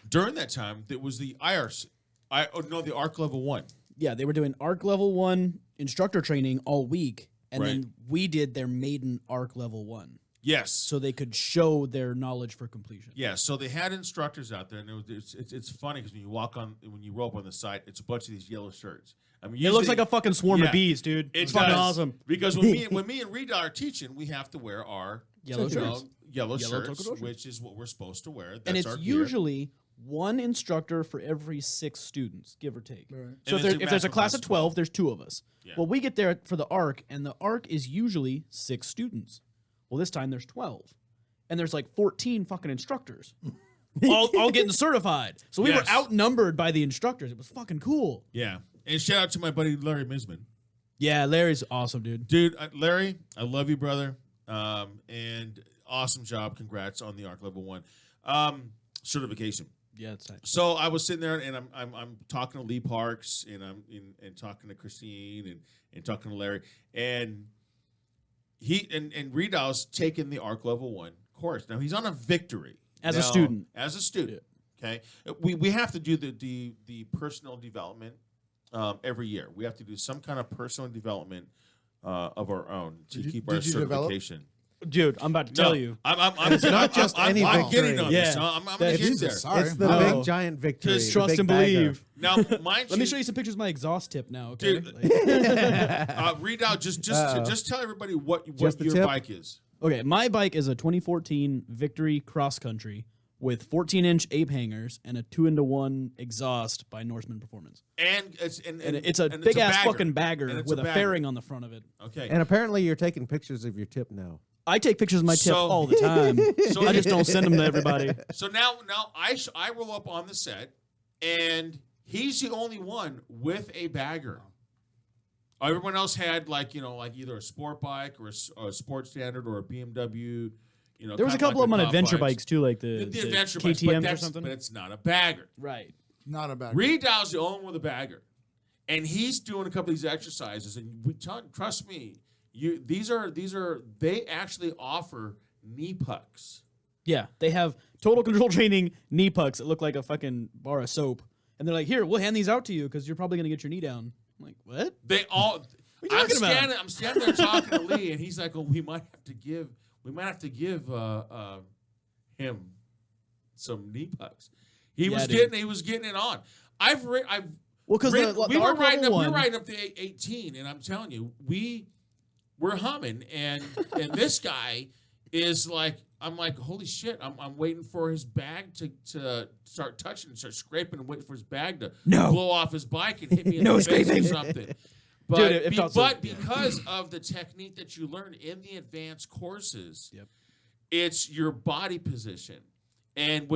during that time, it was the IRC. The ARC level 1. Yeah, they were doing ARC level 1 instructor training all week, and Right. then we did their maiden ARC level 1, Yes. so they could show their knowledge for completion. Yeah, so they had instructors out there, and it's funny because when you roll up on the site, it's a bunch of these yellow shirts. I mean, It looks usually- like a fucking swarm Yeah, of bees, dude. It's It's fucking awesome. Because when me and Rita are teaching, we have to wear our Yellow you know, shirts. yellow Yellow shirts, polka dot shirts. which is what we're supposed to wear. That's And our it's gear. usually one instructor for every 6 students, give or take. Right. So And if there's a class of 12, there's 2 of us. Yeah. Well, we get there for the ARC, and the ARC is usually 6 students. Well, this time there's 12. And there's like 14 fucking instructors. all getting certified. So we Yes. were outnumbered by the instructors. It was fucking cool. Yeah. And shout out to my buddy Larry Misman. Yeah, Larry's awesome, dude. Dude, Larry, I love you, brother. And awesome job. Congrats on the ARC Level 1 certification. Yeah, it's nice. So I was sitting there and I'm talking to Lee Parks and I'm talking to Christine and talking to Larry and he and Redow's taking the ARC Level 1 course. Now he's on a victory As a Now, student. As a student, okay. We have to do the personal development every year. We have to do some kind of personal development of our own to keep our did you develop? certification. Dude, I'm about to tell you. it's not just any I'm victory. getting on this. Yeah. I'm gonna get Jesus, there. sorry. It's the No. big giant victory. Just the Trust big and bagger. believe. Now, mind Let me show you some pictures of my exhaust tip now, okay? Dude. Like- Read out just tell everybody what Just the your tip? bike is. okay, my bike is a 2014 Victory Cross Country with 14-inch ape hangers and a 2-into-1 exhaust by Norseman Performance. And And it's a big-ass fucking bagger And it's with a bagger. fairing on the front of it. Okay. And apparently you're taking pictures of your tip now. I take pictures of my tip So- all the time. So- I just don't send them to everybody. So now I roll up on the set, and he's the only one with a bagger. Everyone else had like either a sport bike or a sport standard or a BMW. There was a couple of them on adventure bikes too, like the adventure bikes, KTMs or something. but it's not a bagger. Right. Not a bad. Redow's the only one with a bagger, and he's doing a couple of these exercises. And trust me, these are they actually offer knee pucks. Yeah, they have total control training knee pucks that look like a fucking bar of soap. And they're like, here, we'll hand these out to you because you're probably going to get your knee down. I'm like, what? They all. What are you talking about? I'm standing there talking to Lee, and he's like, "Oh, we might have to give him some knee pucks." He was getting it on. Well, because we were riding up. one, We're riding up to 18, and I'm telling you, we're humming, and this guy is like, I'm like, holy shit! I'm waiting for his bag to start touching, start scraping, and waiting for his bag to blow off his bike and hit me in the face or something. But, Dude, it felt so- because of the technique that you learn in the advanced courses, Yep. it's your body position. And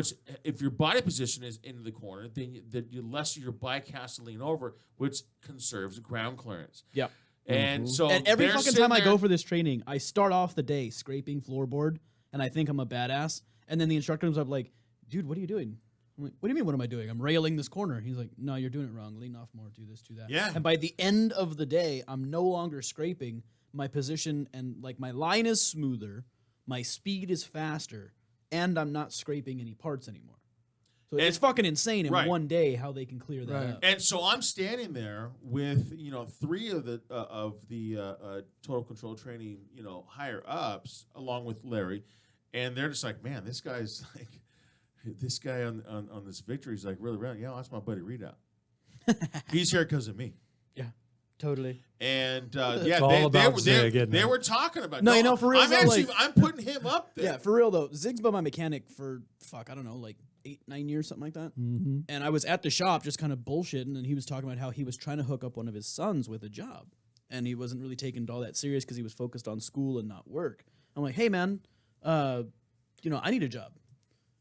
if your body position is into the corner, then the less your bike has to lean over, which conserves ground clearance. Yep. And so And every they're fucking sitting time I there- go for this training, I start off the day scraping floorboard, and I think I'm a badass. And then the instructor comes up like, dude, what are you doing? I'm like, what do you mean, what am I doing? I'm railing this corner. He's like, no, you're doing it wrong. Lean off more, do this, do that. Yeah. And by the end of the day, I'm no longer scraping. My position and like my line is smoother, my speed is faster, and I'm not scraping any parts anymore. So it's fucking insane in Right. one day how they can clear that Right. up. And so I'm standing there with 3 of the total control training higher ups along with Larry, and they're just like, man, this guy's like, this guy on this victory is like really around. Yeah, that's my buddy Readout. He's here because of me. Yeah, totally. And all about Zig, isn't they it? were talking about. No, for real, I'm though, actually like- I'm putting him up there. Yeah, for real though. Zig's been my mechanic for I don't know, like 8-9 years, something like that. Mm-hmm. And I was at the shop just kind of bullshitting, and he was talking about how he was trying to hook up one of his sons with a job, and he wasn't really taking it all that serious because he was focused on school and not work. I'm like, hey man, I need a job,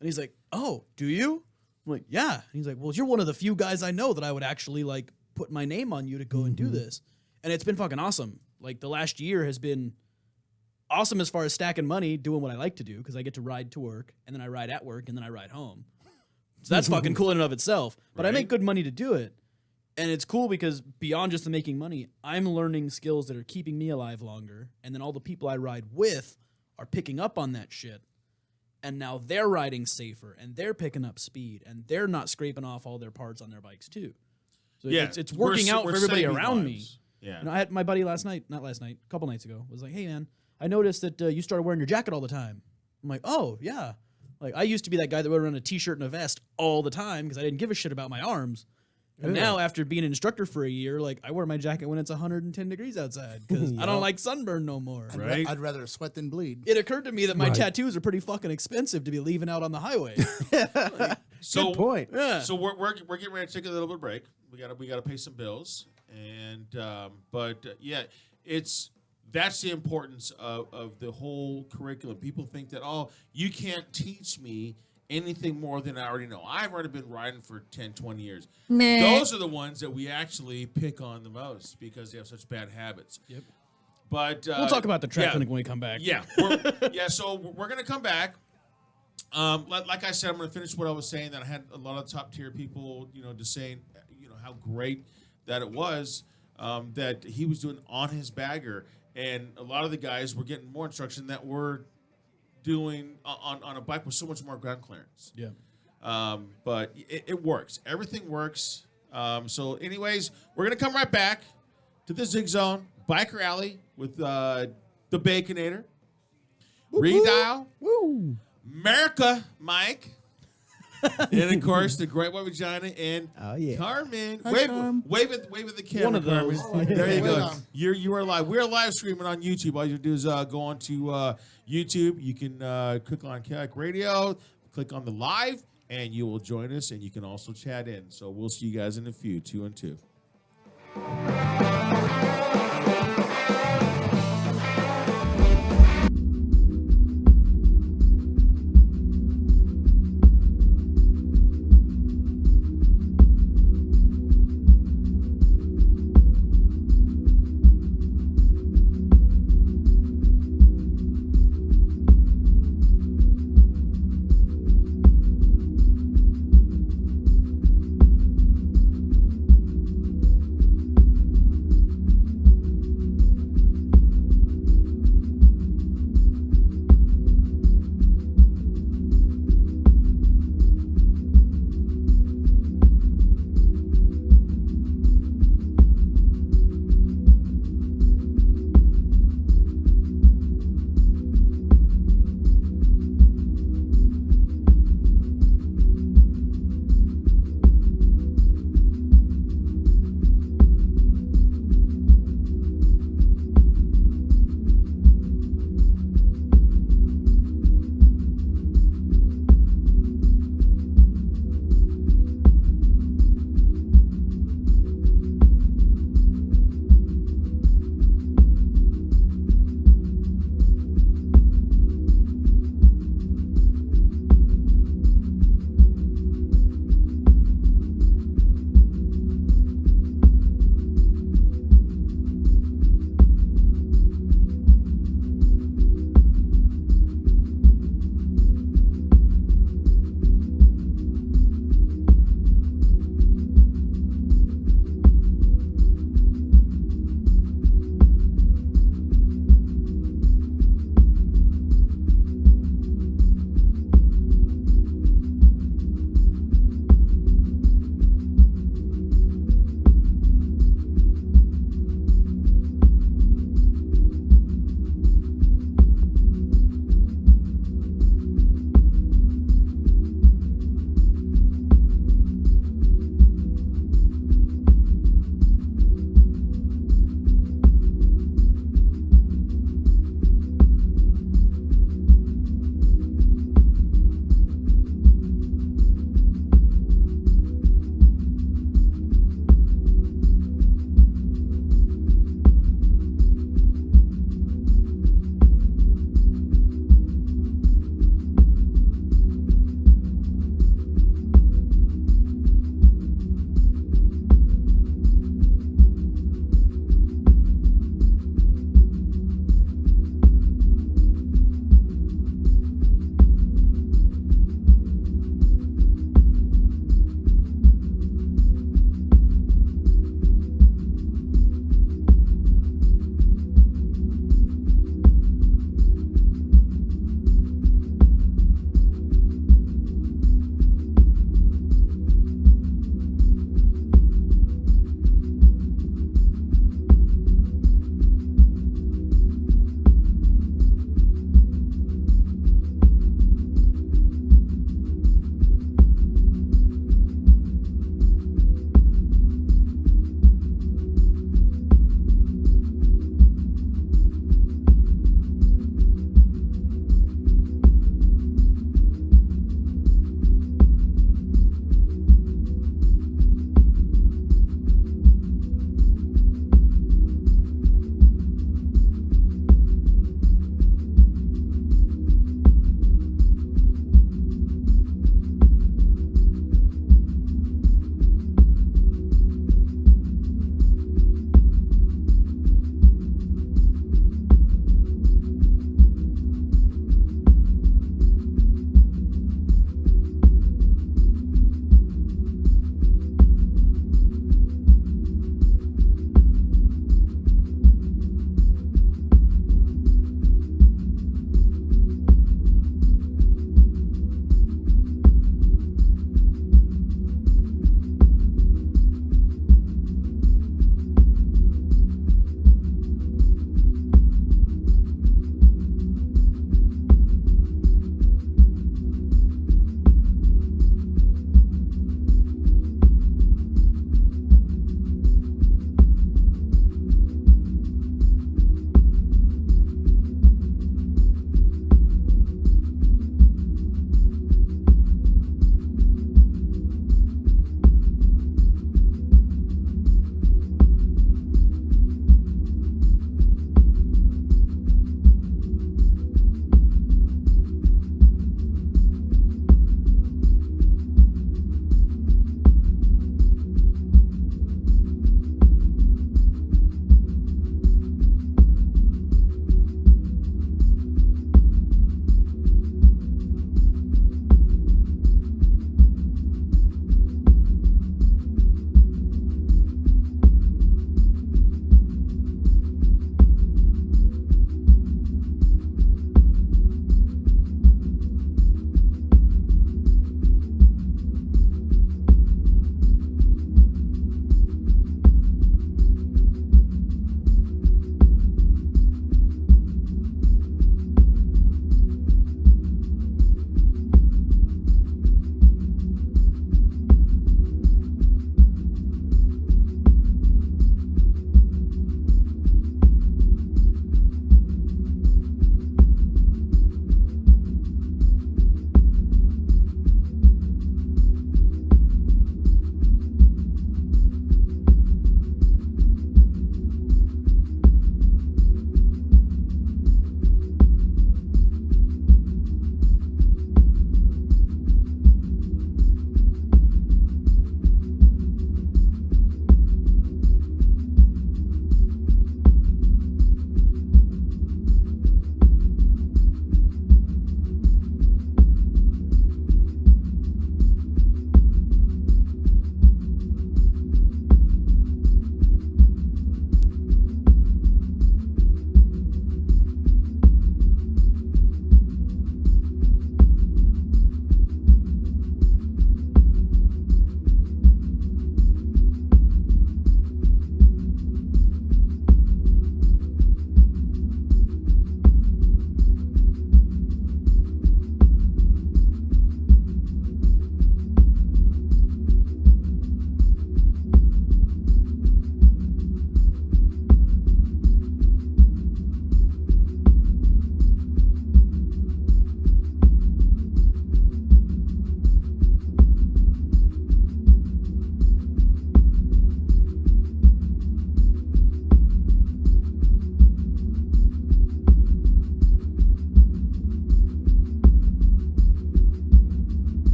and he's like, oh, do you? I'm like, yeah. And he's like, well, you're one of the few guys I know that I would actually like put my name on you to go and do this, and it's been fucking awesome. Like the last year has been awesome as far as stacking money, doing what I like to do because I get to ride to work and then I ride at work and then I ride home. So that's fucking cool in and of itself. But I Right. make good money to do it. And it's cool because beyond just the making money, I'm learning skills that are keeping me alive longer. And then all the people I ride with are picking up on that shit. And now they're riding safer and they're picking up speed and they're not scraping off all their parts on their bikes too. So Yeah, it's we're working out we're for everybody saving around me. lives. Yeah. I had my buddy a couple nights ago, was like, hey man, I noticed that you started wearing your jacket all the time. I'm like, oh yeah. Like I used to be that guy that would run a t-shirt and a vest all the time because I didn't give a shit about my arms. And now, after being an instructor for a year, like I wear my jacket when it's 110 degrees outside because I don't like sunburn no more. Right. I'd rather sweat than bleed. It occurred to me that my Right. tattoos are pretty fucking expensive to be leaving out on the highway. So, Good point. Yeah. So we're getting ready to take a little bit of break. We gotta pay some bills, and yeah, that's the importance of the whole curriculum. People think that you can't teach me anything more than I already know. I've already been riding for 10, 20 years. Those are the ones that we actually pick on the most because they have such bad habits. Yep. But We'll talk about the track yeah. clinic when we come back. Yeah, so we're gonna come back. Like I said, I'm gonna finish what I was saying. That I had a lot of top tier people, just saying, how great that it was that he was doing on his bagger, and a lot of the guys were getting more instruction that were doing on a bike with so much more ground clearance. Yeah. But it works. Everything works. So, anyways, we're gonna come right back to the Zig Zone Biker Alley with the Baconator, Redial, America, Mike, and of course the Great White Vagina and Carmen. Hi, Wave, Carm. wave at the camera. One of those. Carmen. There you Wait go. on. You are live. We are live streaming on YouTube. All you do is go on to YouTube. You can click on Kaotic Radio, click on the live, and you will join us. And you can also chat in. So we'll see you guys in a few. 2 and 2.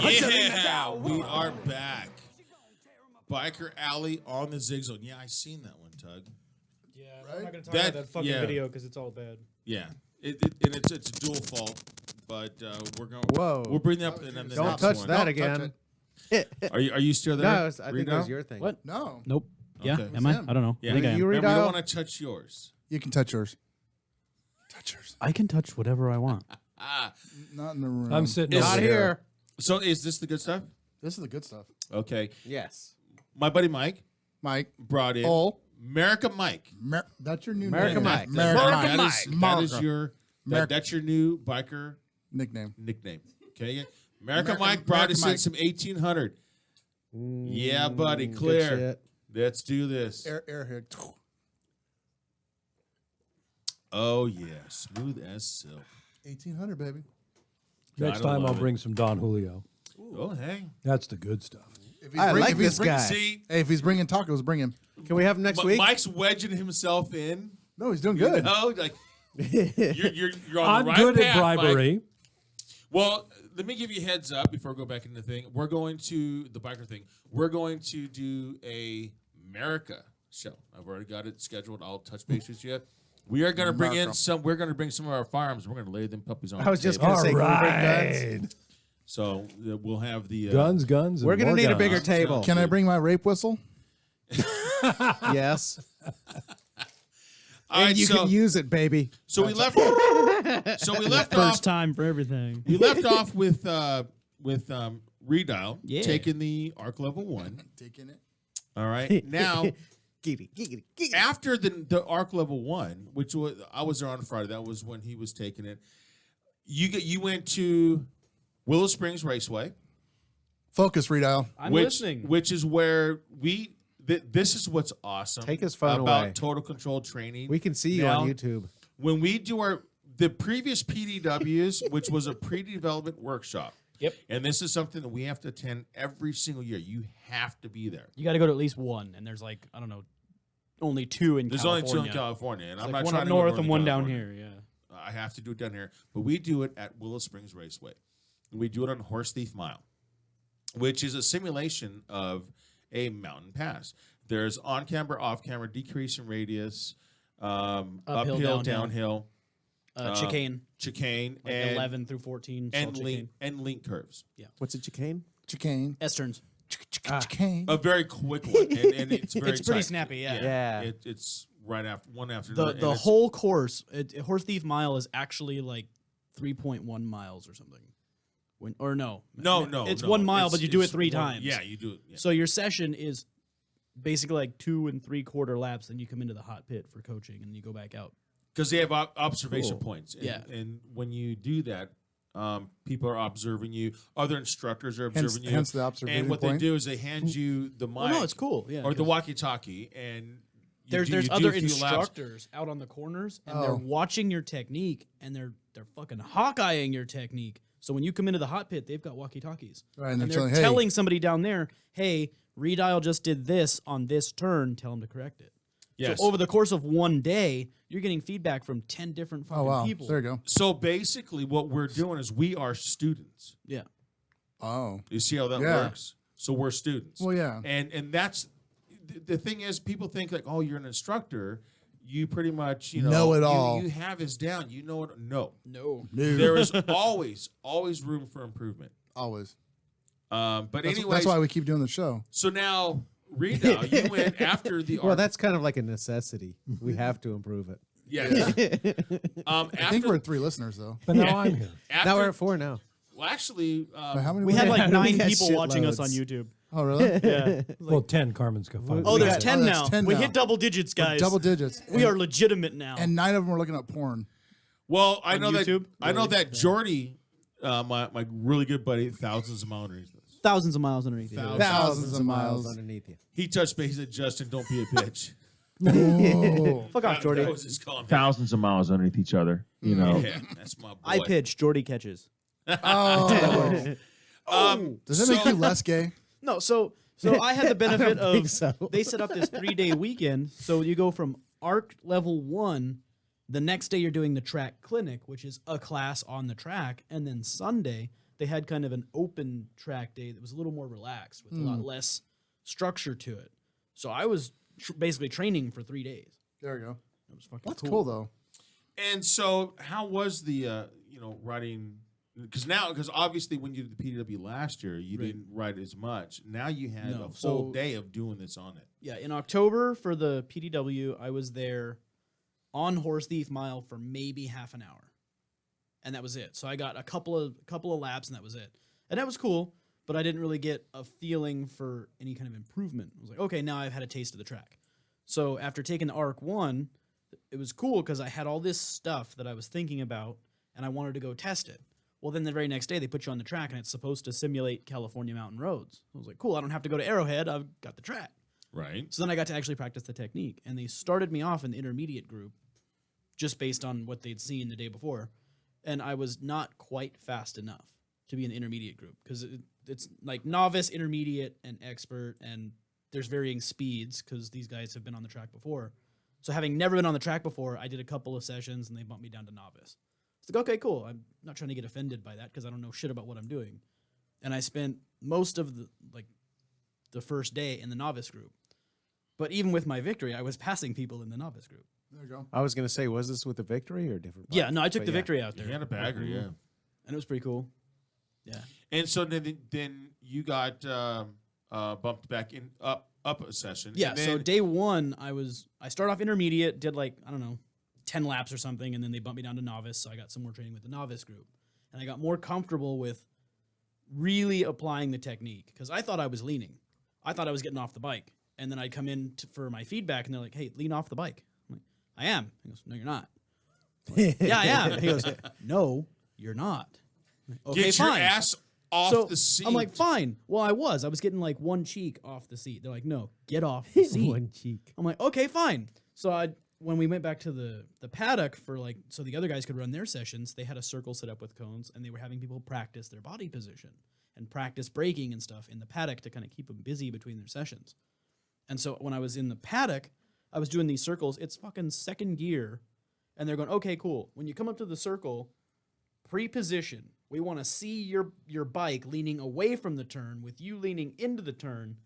Yeah, we are back. Biker Alley on the Zig Zone. Yeah, I seen that one, Tug. Yeah, I'm not gonna talk That- about that fucking yeah. video because it's all bad. Yeah, and it's a dual fault, but we're going. Whoa. We'll bring that up in the Don't next touch one. that Don't touch again. it. Are you still there? No, I think Rita? that was your thing. What? No. Nope. Yeah, Okay. am I? him. I don't know. Yeah, I think I am. you Remember, we redial? don't want to touch yours. You can touch yours. Touch yours. I can touch whatever I want. Not in the room. I'm sitting Is- over Not here. So is this the good stuff? This is the good stuff. Okay, Yes. my buddy Mike Mike. brought in Oh. America Mike. That's your new America name. Mike. America That Mike. is- that America. is your that's your new biker Nickname. nickname. Okay, America America- Mike brought America us in Mike. some 1800. Yeah, buddy, Good clear. shit. Let's do this. Airhead. Oh yeah, smooth as silk. 1800, baby. Next Gotta time I'll love it. bring some Don Julio. Oh hey, That's the good stuff. If he's I like if he's this guy. see, Hey, if he's bringing tacos, bring him. Can we have him next M- week? Mike's wedging himself in. No, he's doing You good. know, like you're on I'm the right good path, at Mike. bribery. Well, let me give you a heads up before I go back into the thing. We're going to the biker thing. We're going to do a America show. I've already got it scheduled. I'll touch base with you. We are going to bring in America. some. We're going to bring some of our firearms. We're going to lay them puppies on. I was the just table. going to say, can we bring guns? So we'll have the Guns, guns. We're and going to more need a guns. bigger table. Can I bring my rape whistle? Yes. All And right, you so, can use it, baby. so we left. So we left First off. time for everything. We left off with Redial Yeah. taking the arc level 1. Taking it. All right, now. Giggity, giggity, giggity. After the arc level 1, which was I was there on Friday, that was when he was taking it. You went to Willow Springs Raceway, Focus, Redial. I'm which listening. which is where this is what's awesome. Take his phone about away. total control training. We can see you Now, on YouTube. when we do the previous PDWs, which was a pre-development workshop. Yep. And this is something that we have to attend every single year. You have to be there. You got to go to at least one, and there's like I don't know, only two in There's California. only 2 in California, and I'm Like not one trying up to go north Northern and one down California. here. Yeah. I have to do it down here, but we do it at Willow Springs Raceway. And we do it on Horse Thief Mile, which is a simulation of a mountain pass. There's on-camera, off-camera, decrease in radius, uphill, downhill, Chicane, chicane, like and 11 through 14. and salt link curves. What's it, chicane? Chicane. S turns. Chicane. A very quick one, and it's very It's pretty tight. snappy. Yeah. Yeah. It's right after one after The another. and the it's- whole course, Horse Thief Mile is actually like 3.1 miles or something. No, it's 1 mile, but you do it 3 times. Yeah, you do it. Yeah. So your session is basically like 2 3/4 laps, and you come into the hot pit for coaching, and you go back out. Because they have observation points. And, Yeah. And when you do that, people are observing you. Other instructors are observing you. Hence the observation And what point. they do is they hand you the mic Oh no, it's cool. Yeah, or the 'cause walkie-talkie, and there's you do other a few laps. instructors out on the corners, and they're Oh. watching your technique, and they're fucking hawkeyeing your technique. So when you come into the hot pit, they've got walkie-talkies, Right, and and they're they're telling, hey, telling somebody down there, "Hey, Redial just did this on this turn. Tell them to correct it." Yes. So over the course of one day, you're getting feedback from 10 different fucking oh, wow. people. There you go. So basically, what we're doing is we are students. Yeah. Oh. You see how that Yeah. works? So we're students. Well, yeah. And that's the thing is, people think like, oh, you're an instructor. You pretty much Know it all. You have this down. You know it. No, No. No. there is always room for improvement. Always. But That's, anyways, that's why we keep doing the show. so now Rita, you went after the Well, arc. that's kind of like a necessity. We have to improve it. Yeah. I think After, we're at 3 listeners, though. But now I'm here. after, Now we're at 4 now. well, actually, But how many We had like We 9 got people watching us on shitloads. YouTube. Oh, really? Yeah. Well, 10. Carmen's got 5. Oh, there's got- 10 that's now. 10 we now. hit double digits, guys. Double digits. We are legitimate now. And 9 of them are looking at porn. well, I On know YouTube? that I know that Jordy, my really good buddy, thousands of miles underneath this. thousands of miles underneath you. Thousands. Thousands of miles. underneath you. He touched base. He said, "Justin, don't be a bitch." Oh. Fuck off, Jordy. That was his comment. thousands of miles underneath each other. You know, Yeah, that's my boy. I pitch, Jordy catches. Oh. Does that make so- you less gay? No, so I had the benefit think of so. they set up this 3-day weekend. So you go from arc level 1 The next day you're doing the track clinic, which is a class on the track, and then Sunday they had kind of an open track day that was a little more relaxed with a lot less structure to it. So I was basically training for 3 days. There you go. It was fucking That's cool though. And so, how was the riding? Because obviously, when you did the PDW last year, you didn't ride as much. Now you had a full day of doing this on it. Yeah, in October for the PDW, I was there on Horse Thief Mile for maybe half an hour, and that was it. So I got a couple of laps, and that was it. And that was cool, but I didn't really get a feeling for any kind of improvement. I was like, okay, now I've had a taste of the track. So after taking the ARC 1, it was cool because I had all this stuff that I was thinking about, and I wanted to go test it. Well, then the very next day, they put you on the track, and it's supposed to simulate California mountain roads. I was like, cool, I don't have to go to Arrowhead. I've got the track. Right. So then I got to actually practice the technique. And they started me off in the intermediate group just based on what they'd seen the day before. And I was not quite fast enough to be in the intermediate group because it's like novice, intermediate, and expert, and there's varying speeds because these guys have been on the track before. So having never been on the track before, I did a couple of sessions, and they bumped me down to novice. It's like, okay, cool. I'm not trying to get offended by that because I don't know shit about what I'm doing. And I spent most of the first day in the novice group. But even with my victory, I was passing people in the novice group. There you go. I was going to say, was this with the victory or a different? Yeah, bike? no, I took But the yeah. victory out there. You had a bagger, yeah. And it was pretty cool. Yeah. And so then you got bumped back in up a session. Yeah, and so then, day one, I started off intermediate, did 10 laps or something, and then they bumped me down to novice, so I got some more training with the novice group. And I got more comfortable with really applying the technique, because I thought I was leaning. I thought I was getting off the bike. And then I'd come in for my feedback, and they're like, hey, lean off the bike. I'm like, I am. He goes, no, you're not. I'm like, yeah, I am. He goes, no, you're not. I'm like, okay, get fine. your ass off the seat. I'm like, fine. Well, I was getting one cheek off the seat. They're like, no, get off the seat. One cheek. I'm like, okay, fine. So when we went back to the paddock for so the other guys could run their sessions, they had a circle set up with cones, and they were having people practice their body position and practice braking and stuff in the paddock to kind of keep them busy between their sessions. And so when I was in the paddock, I was doing these circles. It's fucking second gear, and they're going, okay, cool. When you come up to the circle, pre-position. We want to see your bike leaning away from the turn with you leaning into the turn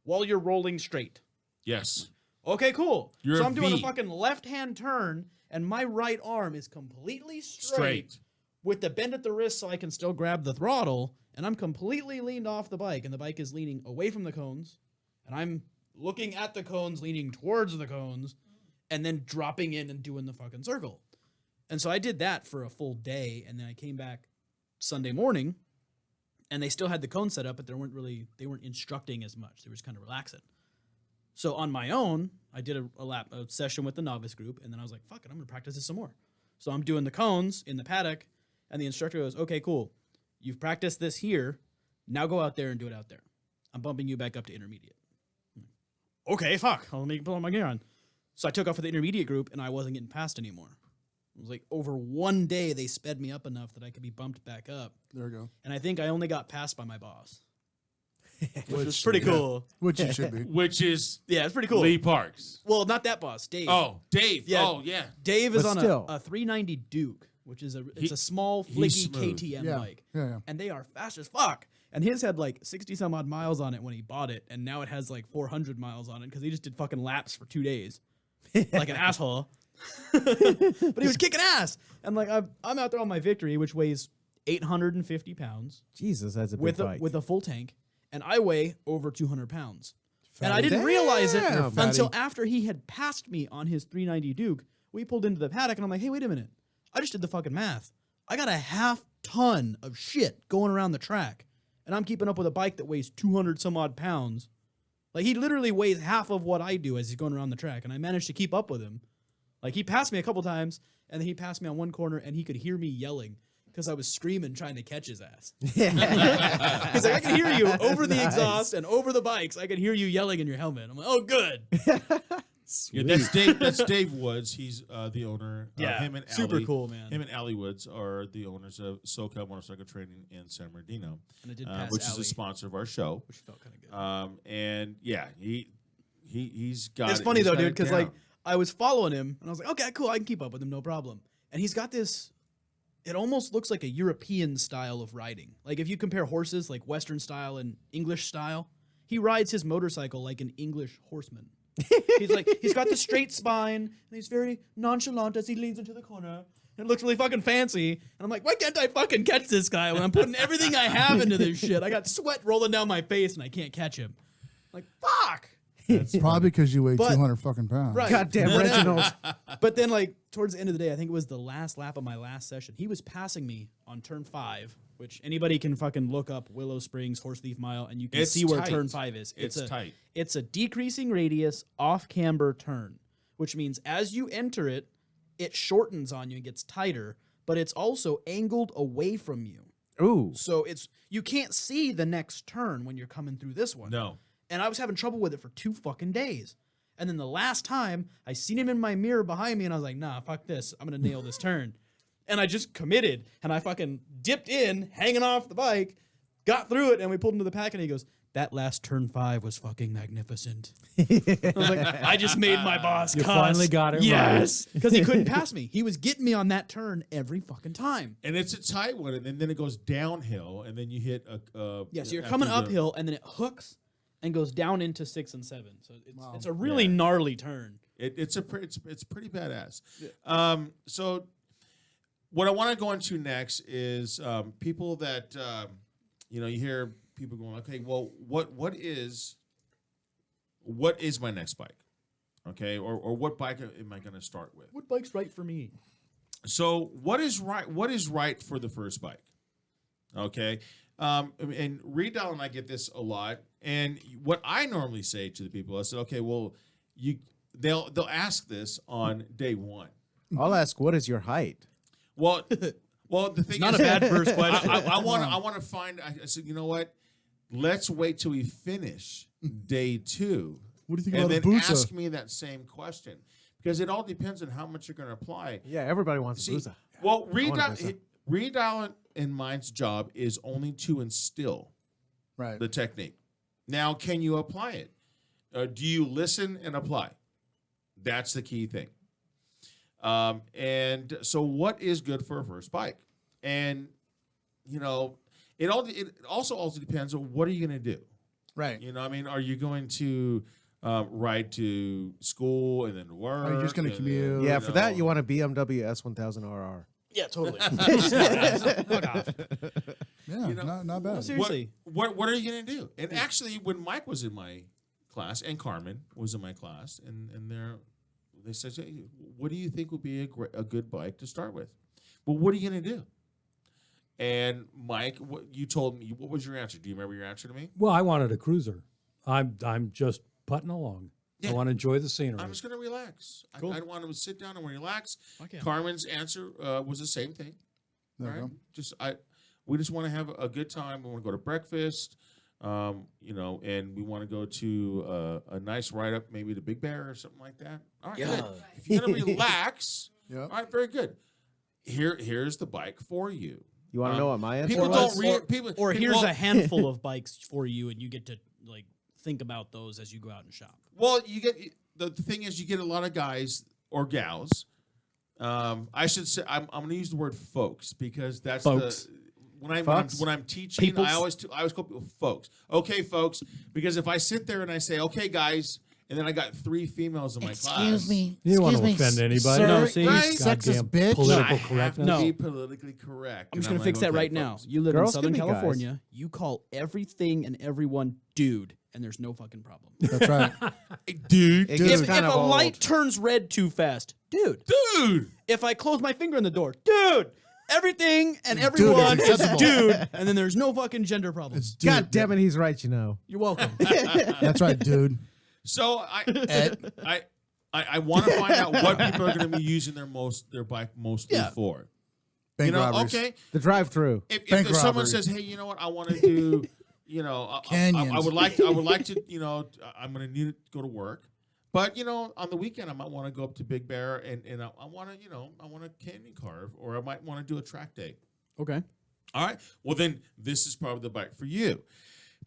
while you're rolling straight. yes. Okay, cool. You're so a I'm doing a V. fucking left-hand turn, and my right arm is completely straight with the bend at the wrist so I can still grab the throttle, and I'm completely leaned off the bike, and the bike is leaning away from the cones, and I'm looking at the cones, leaning towards the cones, and then dropping in and doing the fucking circle. And so I did that for a full day, and then I came back Sunday morning, and they still had the cone set up, but they weren't instructing as much. They were just kind of relaxing. So on my own, I did a session with the novice group, and then I was like, fuck it, I'm going to practice this some more. So I'm doing the cones in the paddock, and the instructor goes, okay, cool. You've practiced this here. Now go out there and do it out there. I'm bumping you back up to intermediate. Okay, fuck. Let me pull my gear on. So I took off with the intermediate group, and I wasn't getting passed anymore. It was like over one day, they sped me up enough that I could be bumped back up. There we go. And I think I only got passed by my boss. Which was pretty cool. Which it should be. Which is Yeah, it's pretty cool. Lee Parks. Well, not that boss, Dave. Oh, Dave. Yeah. Oh, yeah. Dave is But on still. a 390 Duke, which is He- a small, he's flicky smooth. KTM Yeah. bike. Yeah. And they are fast as fuck. And his had 60 some odd miles on it when he bought it, and now it has 400 miles on it because he just did fucking laps for 2 days, like an asshole. But he was kicking ass, and I'm out there on my victory, which weighs 850 pounds Jesus, that's a big with bike. with a full tank, and I weigh over 200 pounds. And I didn't realize it Damn, until fatty. after he had passed me on his 390 Duke. We pulled into the paddock, and I'm like, hey, wait a minute. I just did the fucking math. I got a half ton of shit going around the track, and I'm keeping up with a bike that weighs 200 some odd pounds. He literally weighs half of what I do as he's going around the track, and I managed to keep up with him. He passed me a couple times, and then he passed me on one corner, and he could hear me yelling because I was screaming trying to catch his ass. He's like, I can hear you over the exhaust and over the bikes. I can hear you yelling in your helmet. I'm like, oh, good. Yeah, that's Dave. That's Dave Woods. He's the owner. Yeah, him and super Allie, cool, man. Him and Allie Woods are the owners of SoCal Motorcycle Training in San Bernardino, And I did pass which is Allie, a sponsor of our show. which felt kind of good. And yeah, he's got. It's funny he's though, got dude, it because down. I was following him, and I was like, okay, cool, I can keep up with him, no problem. And he's got this, it almost looks like a European style of riding. Like if you compare horses, like Western style and English style, he rides his motorcycle like an English horseman. He's got the straight spine, and he's very nonchalant as he leans into the corner. It looks really fucking fancy. And I'm like, why can't I fucking catch this guy when I'm putting everything I have into this shit? I got sweat rolling down my face, and I can't catch him. Like, fuck. It's probably because you weigh But- 200 fucking pounds. Right. Goddamn Reginald. But then, like, towards the end of the day, I think it was the last lap of my last session, he was passing me on turn 5, which anybody can fucking look up Willow Springs Horse Thief Mile, and you can It's see where tight. turn 5 is. It's tight. It's a decreasing radius off camber turn, which means as you enter it, it shortens on you and gets tighter, but it's also angled away from you. Ooh. So you can't see the next turn when you're coming through this one. No. And I was having trouble with it for 2 fucking days. And then the last time, I seen him in my mirror behind me, and I was like, nah, fuck this. I'm going to nail this turn. And I just committed, and I fucking dipped in, hanging off the bike, got through it, and we pulled into the pack, and he goes, that last turn 5 was fucking magnificent. I was like, I just made my boss You cuss. finally got it Yes. Because he couldn't pass me. He was getting me on that turn every fucking time. And it's a tight one, and then it goes downhill, and then you hit a. Yeah, so you're after coming the- uphill, and then it hooks and goes down into 6 and 7. So it's a really gnarly turn. It's pretty badass. So what I want to go into next is people that you hear people going, okay, well, what is my next bike? Okay, or what bike am I going to start with? What bike's right for me? So what is right for the first bike? Okay. And Reedal and I get this a lot. And what I normally say to the people, I said, okay, well, they'll ask this on day 1. I'll ask, what is your height? Well, the thing Not is, a bad first question. I want to find. I said, you know what? Let's wait till we finish day 2, What do you think and about then a Busa? ask me that same question, because it all depends on how much you're going to apply. Yeah, everybody wants See, a Busa. well, want a Busa. Reedal and mine's job is only to instill Right. the technique. Now, can you apply it? Do you listen and apply? That's the key thing. And so what is good for a first bike? And, it also depends on what are you going to do? Right. Are you going to ride to school and then to work? Are you just gonna and then, commute? Yeah, for that, you want a BMW S1000 RR. Yeah, totally. Fuck off. Yeah, not bad. No, seriously. What are you going to do? And actually, when Mike was in my class and Carmen was in my class, and they said, hey, what do you think would be a good bike to start with? Well, what are you going to do? And Mike, you told me, what was your answer? Do you remember your answer to me? Well, I wanted a cruiser. I'm just putting along. Yeah. I want to enjoy the scenery. I'm just going to relax. Cool. I want to sit down and relax. Okay. Carmen's answer was the same thing. There you Right? go. We just want to have a good time. We want to go to breakfast, and we want to go to a nice ride up, maybe to Big Bear or something like that. All right, good. If you're gonna relax, Yep. all right, very good. Here's the bike for you. You want to know what my answer People was? don't read. People Or people, here's well, a handful of bikes for you, and you get to think about those as you go out and shop. Well, you get the thing is you get a lot of guys or gals. I should say I'm going to use the word folks because that's Folks. when Folks? I'm teaching. Peoples? I always call people folks. Okay, folks, because if I sit there and I say, okay, guys, and then I got 3 females in my class. You don't want to offend anybody. sir. No, see, Right? Sexist Goddamn bitch. political I have correctness. to No. be politically correct. I'm just And going to fix like, that okay, right now. folks. You live Girls in can Southern be guys. California. You call everything and everyone dude, and there's no fucking problem. That's right. Dude, It gets If kind a of old. light turns red too fast, dude. dude. If I close my finger in the door, dude. Everything and Dude everyone is is acceptable. dude, and then there's no fucking gender problem. It's dude. God damn it, he's right, you know. You're welcome. That's right, dude. So I want to find out what people are going to be using their bike mostly Yeah. for. Bank robberies. Okay. The drive-through. If Bank someone robbery. says, "Hey, you know what? I want to do," I Canyons. would like to, I'm going to need to go to work, but on the weekend I might want to go up to Big Bear and I want to canyon carve, or I might want to do a track day. Okay. All right. Well, then this is probably the bike for you.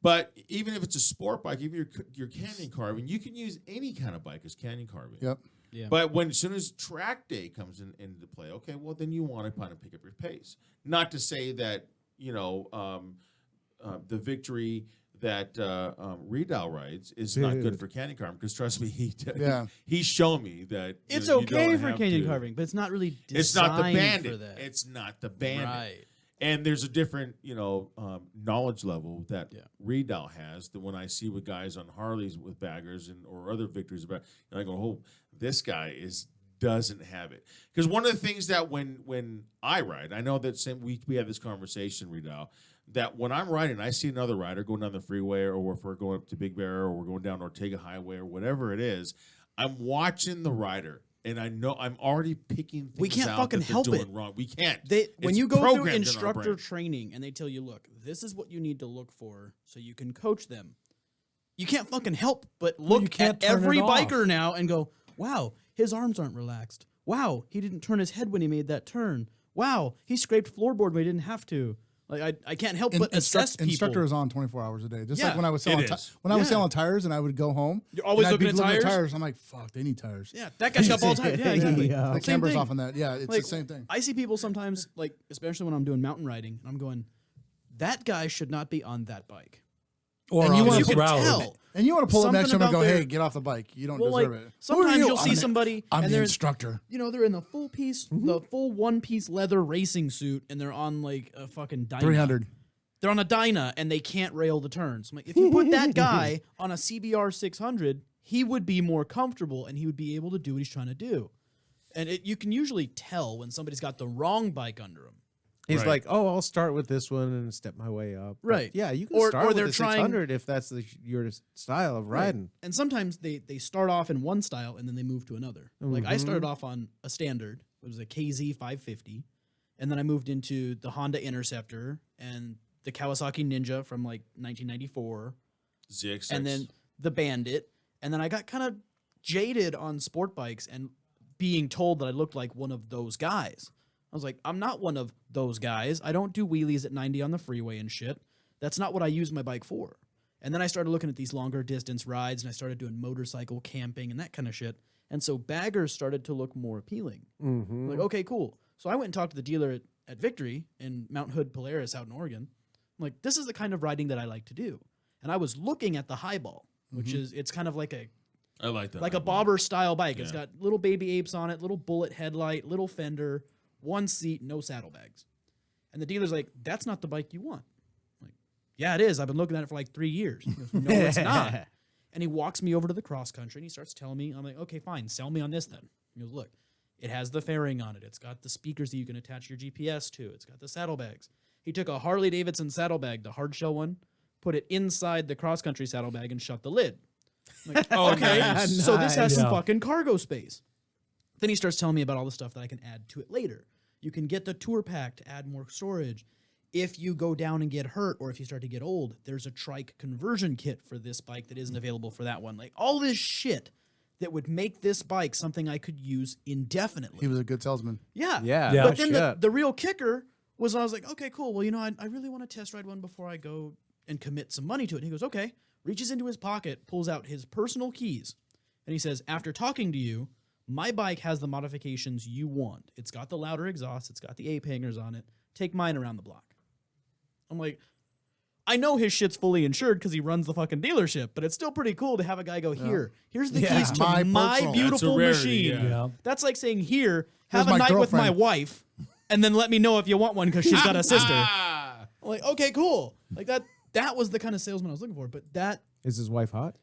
But even if it's a sport bike, even your canyon carving, you can use any kind of bike as canyon carving. Yep. Yeah. But as soon as track day comes into play, okay, well then you want to kind of pick up your pace. Not to say that the victory that Redal rides is not good Dude. for canyon carving, because trust me, Yeah. he's shown me that It's you okay don't for have canyon to. carving, but it's not really designed It's not the for bandit. that. It's not the bandit. Right. And there's a different, knowledge level that Yeah. Redal has than when I see with guys on Harleys with baggers or other victories about. And I go, oh, this guy doesn't have it. Because one of the things that when I ride, I know that we have this conversation, Redal, that when I'm riding, I see another rider going down the freeway, or if we're going up to Big Bear, or we're going down Ortega Highway, or whatever it is, I'm watching the rider. And I know I'm already picking things We can't out fucking that they're help doing it. wrong. We can't. When It's you go through programmed in our instructor brain. training and they tell you, look, this is what you need to look for so you can coach them, you can't fucking help but look you can't at turn it every off. biker now and go, wow, his arms aren't relaxed. Wow, he didn't turn his head when he made that turn. Wow, he scraped floorboard when he didn't have to. Like I can't help but assess people. Instructor is on 24 hours a day. Just Yeah, like when I was selling it is. when I was Yeah. selling tires and I would go home. You're always and I'd looking be at tires? I'm like, fuck, they need tires. Yeah, that guy's got ball tires. Yeah, exactly. Yeah. The Same camber's thing. off on that. Yeah, it's Like, the same thing. I see people sometimes, like, especially when I'm doing mountain riding, and I'm going, that guy should not be on that bike. Or And you on want this you can route. tell. And you want to pull up next to Something him and go, about their- hey, get off the bike. You don't Well, like, deserve it. Who are sometimes you? you'll see I'm the- somebody I'm and the they're, instructor. they're in the full piece, the full one-piece leather racing suit, and they're on, like, a fucking Dyna. 300. They're on a Dyna, and they can't rail the turns. I'm like, if you put that guy on a CBR 600, he would be more comfortable, and he would be able to do what he's trying to do. And you can usually tell when somebody's got the wrong bike under him. He's Right. like, oh, I'll start with this one and step my way up. But Right. yeah, you can Or start with they're the trying- 600 if that's your style of riding. And sometimes they start off in one style and then they move to another. Like I started off on a standard, it was a KZ 550, and then I moved into the Honda Interceptor and the Kawasaki Ninja from like 1994, ZX6. and then the Bandit, and then I got kind of jaded on sport bikes and being told that I looked like one of those guys. I was like, I'm not one of those guys. I don't do wheelies at 90 on the freeway and shit. That's not what I use my bike for. And then I started looking at these longer distance rides, and I started doing motorcycle camping and that kind of shit. And so baggers started to look more appealing. Like, okay, cool. So I went and talked to the dealer at Victory in Mount Hood Polaris out in Oregon. I'm like, this is the kind of riding that I like to do. And I was looking at the Highball, which is, it's kind of like I like that. a bobber style bike. It's got little baby apes on it, little bullet headlight, little fender, one seat, no saddlebags. And the dealer's like, that's not the bike you want. I'm like, yeah, it is. I've been looking at it for like 3 years. He goes, no, it's not. And he walks me over to the cross country and he starts telling me, I'm like, okay, fine, sell me on this then. He goes, look, it has the fairing on it. It's got the speakers that you can attach your GPS to. It's got the saddlebags. He took a Harley Davidson saddlebag, the hard shell one, put it inside the cross country saddlebag and shut the lid. I'm like, okay, nice. so this has some Yeah. fucking cargo space. Then he starts telling me about all the stuff that I can add to it later. You can get the tour pack to add more storage. If you go down and get hurt, or if you start to get old, there's a trike conversion kit for this bike that isn't available for that one. Like all this shit that would make this bike something I could use indefinitely. He was a good salesman. Yeah. Yeah. Yeah. But then shit. the real kicker was I was like, okay, cool. Well, I really want to test ride one before I go and commit some money to it. And he goes, okay. Reaches into his pocket, pulls out his personal keys, and he says, after talking to you, my bike has the modifications you want. It's got the louder exhaust. It's got the ape hangers on it. Take mine around the block. I'm like, I know his shit's fully insured because he runs the fucking dealership, but it's still pretty cool to have a guy go, here's the Yeah. keys to My my personal. beautiful That's a rarity, machine. Yeah. That's like saying, here, have Here's a my night with my girlfriend. wife, and then let me know if you want one because she's got a sister. Ah! I'm like, okay, cool. Like that was the kind of salesman I was looking for, but Is his wife hot?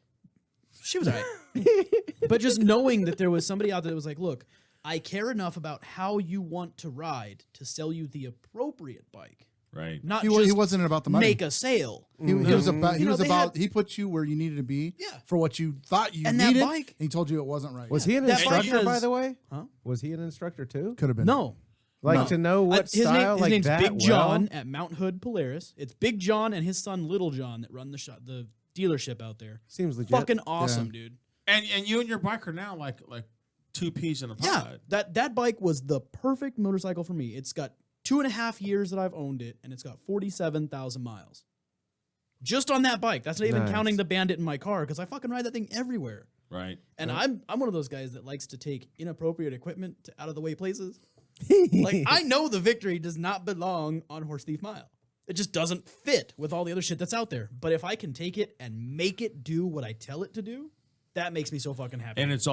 she was all right. But just knowing that there was somebody out there that was like, look, I care enough about how you want to ride to sell you the appropriate bike. Right. Not He just wasn't about the money. make a sale. He was about. He You know, was they about. had- He put you where you needed to be. Yeah. For what you thought you And that needed. bike- and he told you it wasn't right. Was he an That bike instructor, by has- the way? Huh? Was he an instructor too? Could have been. No. Like to know what his style his like name's that Big John well? at Mount Hood Polaris. It's Big John and his son Little John that run the dealership out there. Seems legit. Fucking awesome, dude. And you and your bike are now like two peas in a pod. Yeah, that bike was the perfect motorcycle for me. It's got 2.5 years that I've owned it, and it's got 47,000 miles. Just on that bike. That's not even Nice. counting the Bandit in my car, because I fucking ride that thing everywhere. Right. And I'm one of those guys that likes to take inappropriate equipment to out of the way places. Like, I know the Victory does not belong on Horse Thief Mile. It just doesn't fit with all the other shit that's out there. But if I can take it and make it do what I tell it to do, that makes me so fucking happy. And it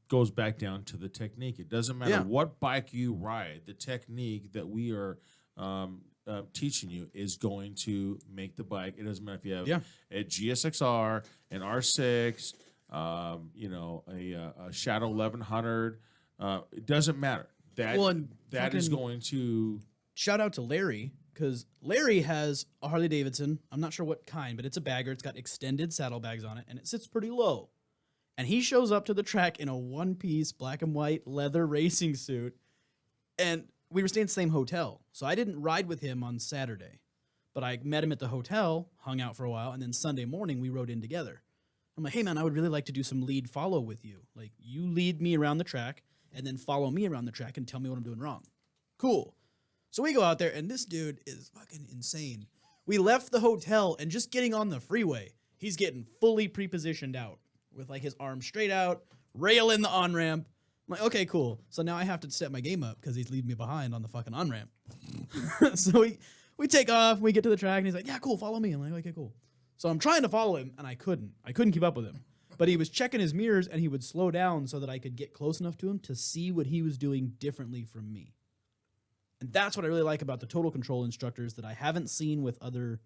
goes back down to the technique. It doesn't matter what bike you ride. The technique that we are teaching you is going to make the bike. It doesn't matter if you have a GSXR, an R6, a Shadow 1100. It doesn't matter. That is going to shout out to Larry, because Larry has a Harley Davidson. I'm not sure what kind, but it's a bagger. It's got extended saddlebags on it, and it sits pretty low. And he shows up to the track in a one-piece black and white leather racing suit. And we were staying at the same hotel. So I didn't ride with him on Saturday. But I met him at the hotel, hung out for a while, and then Sunday morning we rode in together. I'm like, hey, man, I would really like to do some lead follow with you. Like, you lead me around the track and then follow me around the track and tell me what I'm doing wrong. Cool. So we go out there, and this dude is fucking insane. We left the hotel, and just getting on the freeway, he's getting fully pre-positioned out with, like, his arms straight out, rail in the on-ramp. I'm like, okay, cool. So now I have to set my game up because he's leaving me behind on the fucking on-ramp. So we take off, we get to the track, and he's like, yeah, cool, follow me. I'm like, okay, cool. So I'm trying to follow him, and I couldn't. I couldn't keep up with him. But he was checking his mirrors, and he would slow down so that I could get close enough to him to see what he was doing differently from me. And that's what I really like about the total control instructors that I haven't seen with other,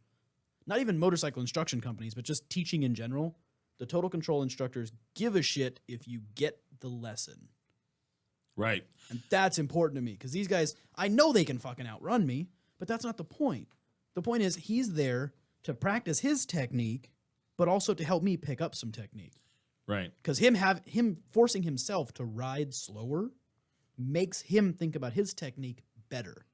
not even motorcycle instruction companies, but just teaching in general. The total control instructors give a shit if you get the lesson. right. And that's important to me because these guys, I know they can fucking outrun me, but that's not the point. The point is he's there to practice his technique, but also to help me pick up some technique. Right. Because him forcing himself to ride slower makes him think about his technique better.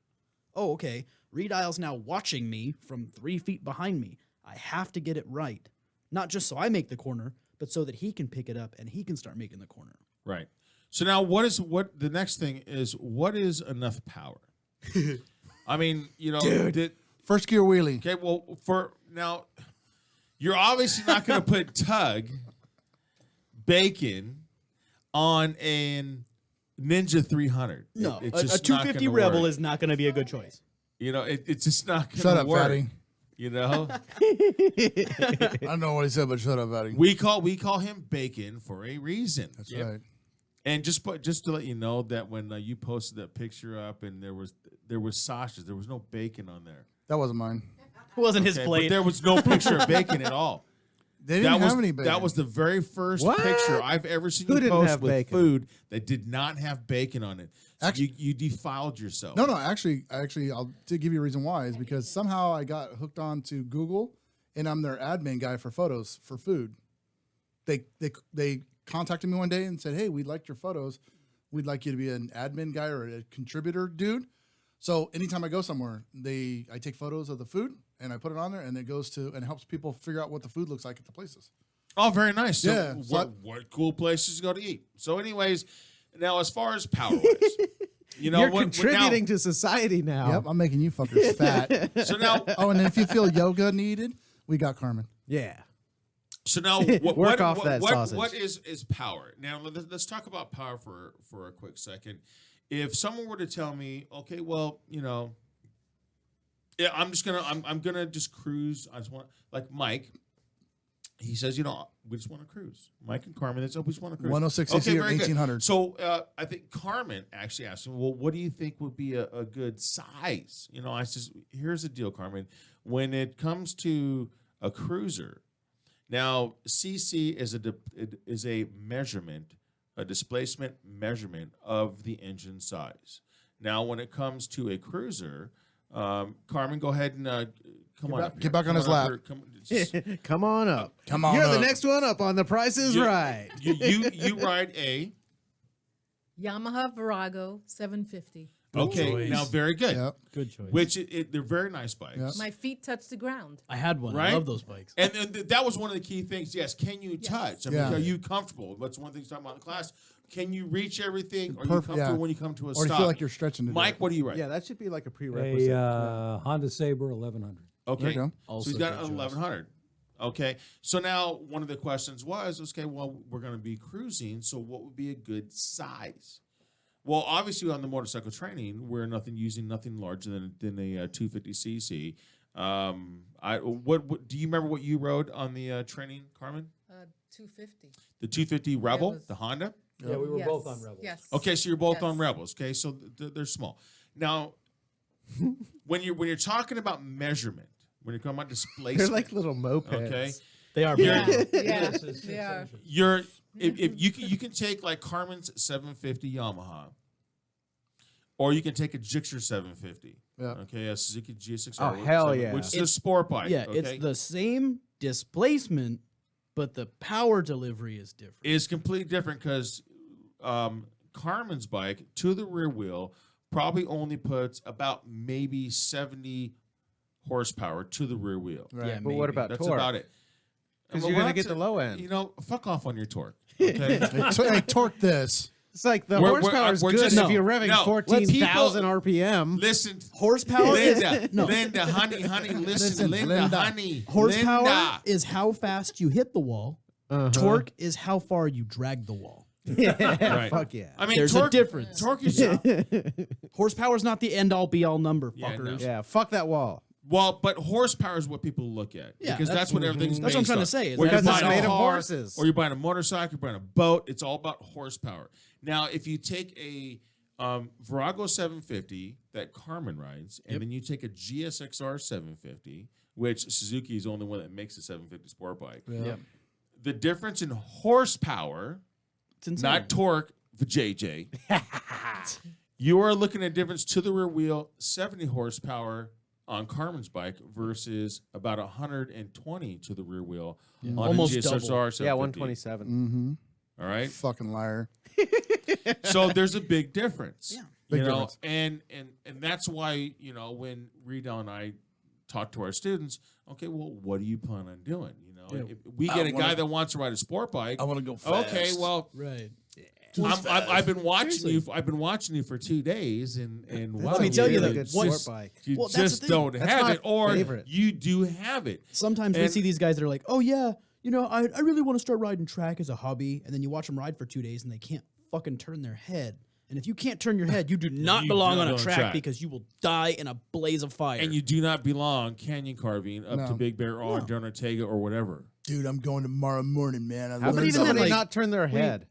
Oh, okay. Redial's now watching me from 3 feet behind me. I have to get it right. Not just so I make the corner, but so that he can pick it up and he can start making the corner. Right. So now what the next thing is, what is enough power? I mean, First gear wheelie. okay, well, for now, you're obviously not going to put Tug Bacon on a Ninja 300. No, It's a just not 250 gonna Rebel work. is not going to be a good choice. It's just not going to Shut up, work. fatty. You know, I don't know what he said, but shut up, fatty. we call him Bacon for a reason. That's right. And just to let you know that when you posted that picture up and there was sausages, there was no bacon on there. That wasn't mine. It wasn't his Okay, plate. but there was no picture of bacon at all. They didn't have any bacon. That was the very first What? picture I've ever seen Who you didn't post have with bacon? food that did not have bacon on it. So Actually- you defiled yourself. No, actually, I'll to give you a reason why is because somehow I got hooked on to Google, and I'm their admin guy for photos for food. They contacted me one day and said, "Hey, we liked your photos. We'd like you to be an admin guy or a contributor dude." So anytime I go somewhere, I take photos of the food and I put it on there, and it goes to and helps people figure out what the food looks like at the places. Oh, very nice. So Yeah, what cool places to go to eat. So, anyways, now as far as power wise, You're contributing to society now. Yep, I'm making you fuckers fat. So now, Oh, and then if you feel yoga needed, we got Carmen. Yeah. what off that sausage. What is power? Now let's talk about power for a quick second. If someone were to tell me, okay, well, yeah, I'm gonna just cruise. I just want, like Mike. He says, we just want to cruise. Mike and Carmen, we just want to cruise. 106 Okay, cc or very good. 1800. So I think Carmen actually asked him, well, what do you think would be a good size? I says, here's the deal, Carmen. When it comes to a cruiser, now CC is a measurement, a displacement measurement of the engine size. Now, when it comes to a cruiser, Carmen, go ahead and come on up. Get back on his lap. Come on up. Come on You're the up. next one up on The Price is Right. You ride a Yamaha Virago 750. okay. choice. Now, very good. Yep. Good choice. Which they're very nice bikes. Yep. My feet touch the ground. I had one. Right? I love those bikes. And that was one of the key things. Yes, can you touch? I mean, Yeah. are you comfortable? That's one thing you're talking about in class. Can you reach everything? Are you Perfect, comfortable yeah. when you come to a Or stop? you feel like you're stretching to do Mike, it. what do you ride? Yeah, that should be like a prerequisite. a Honda Sabre 1100. Okay. There you go. So he's got an 1100. Okay, so now one of the questions was, okay, well, we're going to be cruising, so what would be a good size? Well, obviously on the motorcycle training, we're using nothing larger than a 250cc. What do you remember what you rode on the training, Carmen? 250. The 250 Rebel, was- the Honda. Yeah, we were Yes, both on Rebels. Yes. Okay, so you're both Yes. on Rebels. Okay, so they're small. Now, when you're talking about measurement, when you're talking about displacement, They're like little mopeds. okay, They are Yeah, big. yeah, Yes, it's they are. inches. you're if you can take like Carmen's 750 Yamaha, or you can take a Gixxer 750. Yeah. Okay, a Suzuki GSX-R. Oh, hell yeah. Which is a sport bike. Yeah, okay? it's the same displacement, but the power delivery is different. Is completely different because Carmen's bike to the rear wheel probably only puts about maybe 70 horsepower to the rear wheel. Right. Yeah, But what maybe. about That's torque? about it. Because Well, you're we're going to not get the low end. You know, fuck off on your torque. Okay. Hey, torque this. It's like the We're- horsepower is we're good just- if you're revving no, 14,000 RPM. Listen, Horsepower Linda, no. Linda, honey, listen, Listen, Linda, Linda. honey, Horsepower Linda. is how fast you hit the wall. Torque is how far you drag the wall. Right. Fuck yeah. I mean, There's torque, a difference. Torque is Horsepower is not the end all be all number, Yeah, fuckers. no. Yeah, fuck that wall. well, but horsepower is what people look at Yeah, because that's what everything's. that's what I'm based trying to on. say, is Where that's you're Because it's buying a made of car, horses. or you're buying a motorcycle, you're buying a boat. It's all about horsepower. Now, if you take a Virago 750 that Carmen rides, and then you take a GSXR 750, which Suzuki is the only one that makes a 750 sport bike. Yeah. The difference in horsepower, It's insane. not torque, the JJ. You are looking at difference to the rear wheel, 70 horsepower on Carmen's bike versus about 120 to the rear wheel on Almost a GSXR double. 750. Yeah, 127. Mm-hmm. All right. Fucking liar. So there's a big difference. Yeah. Big you know, difference. and that's why, you know, when Rita and I talk to our students, okay, well, what do you plan on doing? You know, if we get a guy that wants to ride a sport bike, I want to go fast. okay, well, Right. I've been watching Seriously. you. I've been watching you for 2 days, and wow, Let me tell you really that good once- sport bike. you Well, that's just the thing. don't That's have my it, or favorite. you do have it. Sometimes we And- see these guys that are like, oh, yeah, you know, I really want to start riding track as a hobby. And then you watch them ride for 2 days and they can't fucking turn their head. And if you can't turn your head, you do not You belong do on not a belong track, track. because you will die in a blaze of fire. And you do not belong canyon carving up to No. Big Bear or John Ortega or whatever. Dude, I'm going tomorrow morning, man. How but can even then, somebody like, not turn their head?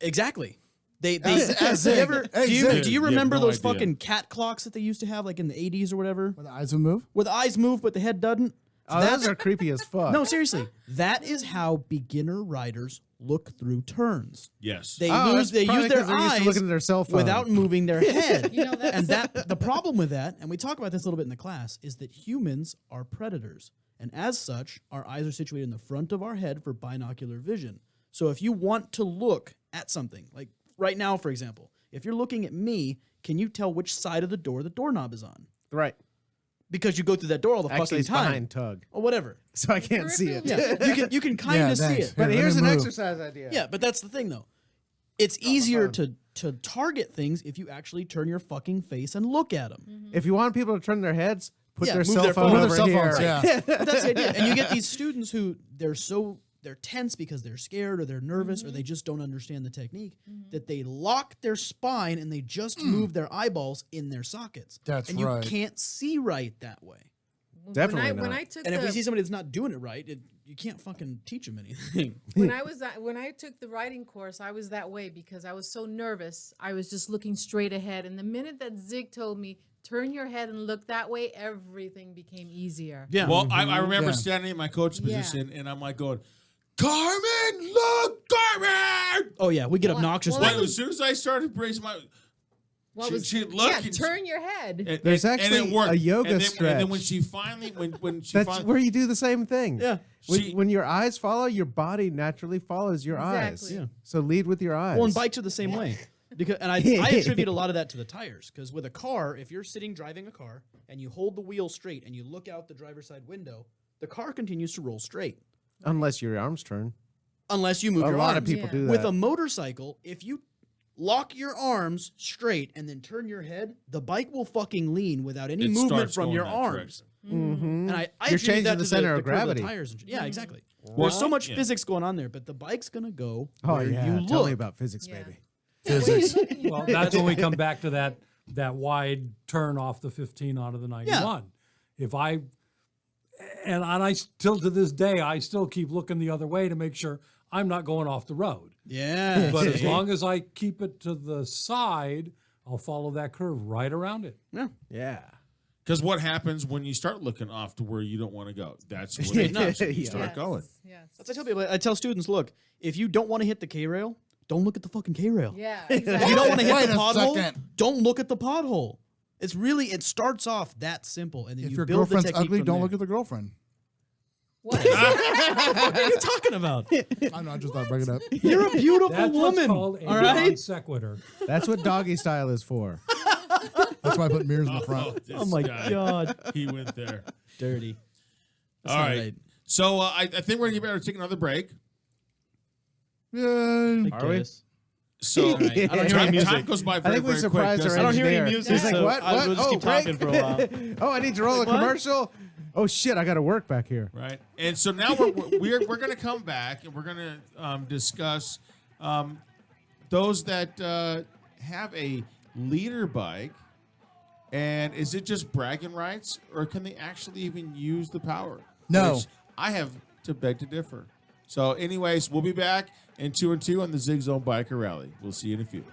Exactly. They As do you Zig. ever Hey, do you, Zig. do you You have remember no those idea. fucking cat clocks that they used to have like in the 80s or whatever, When the eyes will move. where the eyes move but the head doesn't? Oh, those are creepy as fuck. No, seriously. That is how beginner riders look through turns. Yes. They Oh, use that's probably their 'cause they're used to eyes looking at their cell phone. without moving their head. You know, that's- And that the problem with that, and we talk about this a little bit in the class, is that humans are predators. And as such, our eyes are situated in the front of our head for binocular vision. So if you want to look at something, like right now, for example, if you're looking at me, can you tell which side of the doorknob is on? Right. Because you go through that door all the Actually, fucking it's time. behind Tug. Or whatever. So I can't see it. Yeah, you can kind of see thanks. it. But Here, let here's me an move. exercise idea. Yeah, but that's the thing though. It's easier to target things if you actually turn your fucking face and look at them. If you want people to turn their heads, put Yeah, their move cell their phone phone. Move over their cell here. phones, yeah. But that's the idea. And you get these students who they're tense because they're scared or they're nervous or they just don't understand the technique, that they lock their spine and they just move their eyeballs in their sockets. That's and you right. can't see right that way. Definitely when not. I took And if the, we see somebody that's not doing it right, you can't fucking teach them anything. when I took the writing course, I was that way because I was so nervous. I was just looking straight ahead, and the minute that Zig told me turn your head and look that way, everything became easier. Yeah. Well, I remember Yeah. standing in my coach's Yeah. position, and I'm like going, Carmen, look, Carmen! Oh yeah, we get Well, obnoxious. well, with that Well, it. as soon as I started raising my, Well, she'd look yeah, and turn your head. and, There's and actually it worked. a yoga and then, And then when stretch. she finally, when she That's finally, where you do the same thing. Yeah. She- When your eyes follow, your body naturally follows your eyes. Exactly. Yeah. So lead with your eyes. Well, and bikes are the same way. Because I attribute a lot of that to the tires. Because with a car, if you're sitting driving a car and you hold the wheel straight and you look out the driver's side window, the car continues to roll straight Unless your arms turn. unless you move A your lot arms. of people Yeah. do that. With a motorcycle, if you lock your arms straight, and then turn your head, the bike will fucking lean without any It movement starts from going your that arms. Mm-hmm. And I You're attribute changing that the to center of the curve gravity. the tires and shit. Yeah, exactly. There's so much Yeah. physics going on there, but the bike's gonna go Oh where yeah, you tell look. me about physics, Yeah. baby. Physics. Well, that's when we come back to that wide turn off the 15 onto the 91. If I still to this day, I still keep looking the other way to make sure I'm not going off the road. Yeah, But as see? long as I keep it to the side, I'll follow that curve right around it. Yeah. Yeah. Because what happens when you start looking off to where you don't want to go? That's when Straighten up. you Yeah. start going. Yes. That's what I tell people. I tell students, look, if you don't want to hit the K rail, don't look at the fucking K rail. Yeah. If Exactly. you don't want to hit Wait the a pothole, second. don't look at the pothole. It's really, it starts off that simple, and then If you your build the girlfriend's technique ugly, from don't there. look at the girlfriend. What? What are you talking about? I'm not just not bringing it up. You're a beautiful That's woman. what's called a all right. non sequitur. That's what doggy style is for. That's why I put mirrors in the front. this Oh my guy, god, He went there. dirty. That's All not right. So I think we're going to better take another break. Yay. I Are we? guess. So All right. I don't hear any time music. goes by I very, think we very quick. surprised our doesn't I it? don't hear any engineer. music. He's like, so what? I will just keep break. talking for a while. Oh, I need to roll a What? commercial. Oh shit, I got to work back here. Right. And so now we're going to come back and we're going to discuss those that have a leader bike. And is it just bragging rights, or can they actually even use the power? No. Which I have to beg to differ. So, anyways, we'll be back in 2 and 2 on the Zig Zone Biker Rally. We'll see you in a few.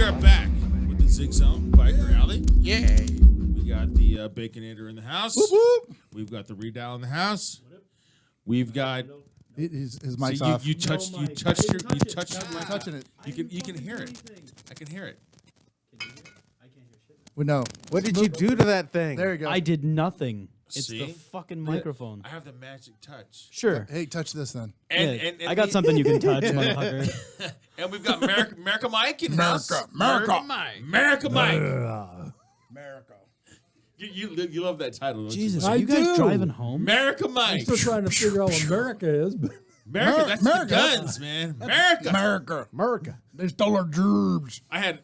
We are back with the Zig Zone Biker Alley. Yay! We got the Baconator in the house. Whoop, whoop. We've got the Redial in the house. We've got. His mic's See, off. you touched your mic. touching it. You can hear it. I can hear it. Well, no. What did you do to that thing? There you go. I did nothing. It's See? the fucking microphone. I have the magic touch. Sure. Hey, touch this then. And I got something you can touch, motherfucker. And we've got America Mike in house. America. America Mike. America. You love that title, don't Jesus, you? are you guys do. driving home? America I'm Mike. still trying to figure out what America is, but America, that's America. the guns, man. America. America. They stole our gerbs. I have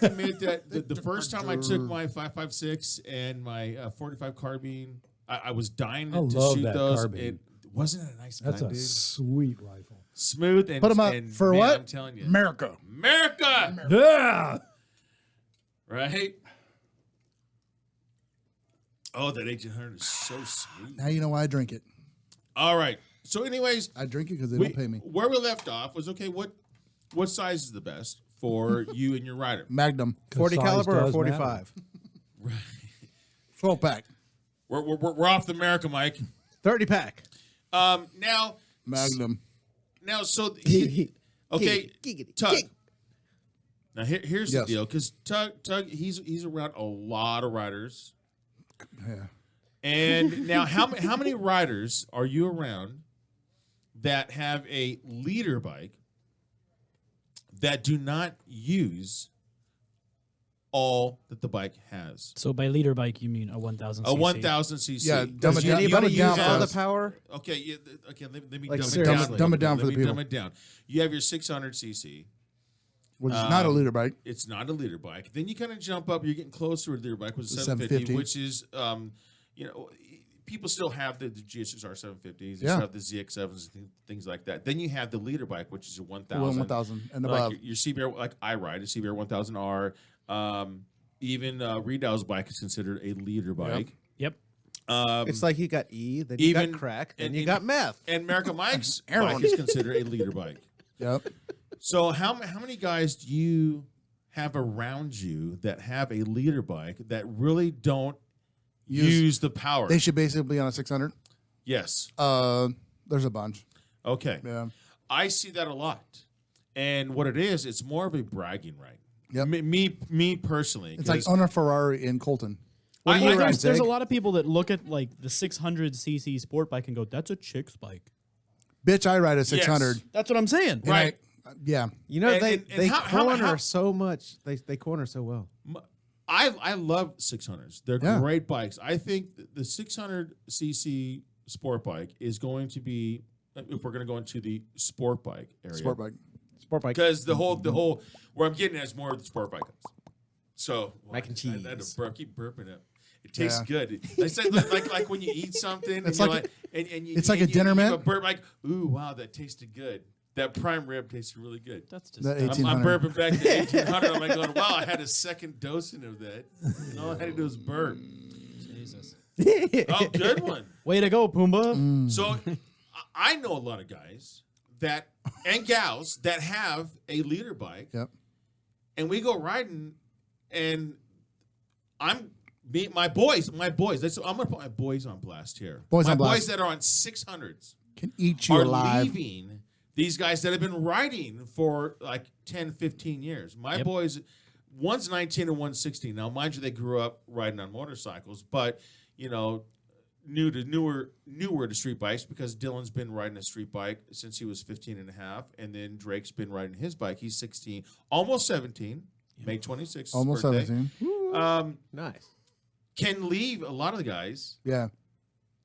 to admit that the first time I took my 5.56 and my 45 carbine, I was dying I to love shoot that those. carbine. It wasn't a nice that's gun, a dude. sweet rifle. Smooth and Put them up and, for man, what? I'm telling you, America. America, Yeah. right? Oh, that 1800 is so sweet. Now you know why I drink it. All right. So, anyways, I drink it because they don't pay me. where we left off was okay. What size is the best for you and your rider? Magnum. 40 Size caliber or does 45? 12 pack. We're off the America, Mike. 30 pack. Now, Magnum. so okay, Tug. Now here's the Yes. deal, because Tug he's around a lot of riders, Yeah. and now how many riders are you around that have a leader bike that do not use all that the bike has? So by leader bike, you mean a 1,000 A 1,000 cc. Yeah, dumb it You- down. you- Dumb it you down have- for all the us. power? Okay, let me Like dumb it seriously. down. Dumb it down for Let the me people. dumb it down. You have your 600 cc. Which is not a leader bike. It's not a leader bike. Then you kind of jump up. You're getting closer to the leader bike, which is The 750, 750. which is, people still have the GSR 750s. They Yeah. still have the ZX7s and things like that. Then you have the leader bike, which is a 1,000. 1,000 and Like above. your CBR, like I ride a CBR 1000R. Even Redow's bike is considered a leader bike. Yep. It's like you got E, then you even- got crack, and- then you and- got meth. And America Mike's Aaron. bike is considered a leader bike. Yep. So how many guys do you have around you that have a leader bike that really don't use the power? They should basically be on a 600. Yes. There's a bunch. Okay. Yeah. I see that a lot. And what it is, it's more of a bragging right. Yep. Me personally. It's like 'cause on a Ferrari in Colton. I- Well, I- there's a Zig? lot of people that look at like the 600cc sport bike and go, "That's a chick's bike." Bitch, I ride a 600. That's what I'm saying. And Right. Yeah. You know, And- they and how- corner so much. They corner so well. I love 600s. They're Yeah. great bikes. I think the 600cc sport bike is going to be, if we're going to go into the sport bike area. Sport bike. Sport bike. Because the whole where I'm getting at is more of the sport bike. So Mac and I had to cheese. I keep burping it. It tastes Yeah. good. I said like when you eat something. It's and like you're and you, it's like a and you- dinner, you man. give a burp like, ooh, wow, that tasted good. That prime rib tasted really good. That's just That I'm 1800. burping back to 1800. I'm like going, wow, I had a second dosing of that. And all I had to do was burp. Jesus. Oh, good one. Way to go, Pumbaa. So I know a lot of guys that and gals that have a leader bike, Yep. and we go riding, and my boys. I'm gonna put my boys on blast here. Boys my on boys blast. that are on 600s Can eat you are alive. leaving these guys that have been riding for like 10, 15 years. My boys, one's 19 and one's 16. Now, mind you, they grew up riding on motorcycles, but newer to street bikes because Dylan's been riding a street bike since he was 15 and a half, and then Drake's been riding his bike. He's 16, almost 17, May 26th. Almost birthday. 17. Nice. Can leave a lot of the guys Yeah.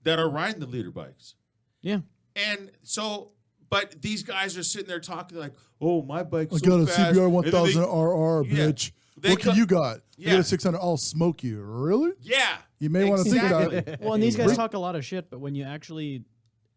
that are riding the leader bikes. Yeah. And so, but these guys are sitting there talking like, "Oh, my bike's I so got a fast." CBR And then 1000 they- RR, Yeah. bitch. They What can co- you got? I Yeah. got a 600. I'll smoke you. Really? Yeah, You may want to think about exactly. it. Well, and these guys talk a lot of shit, but when you actually,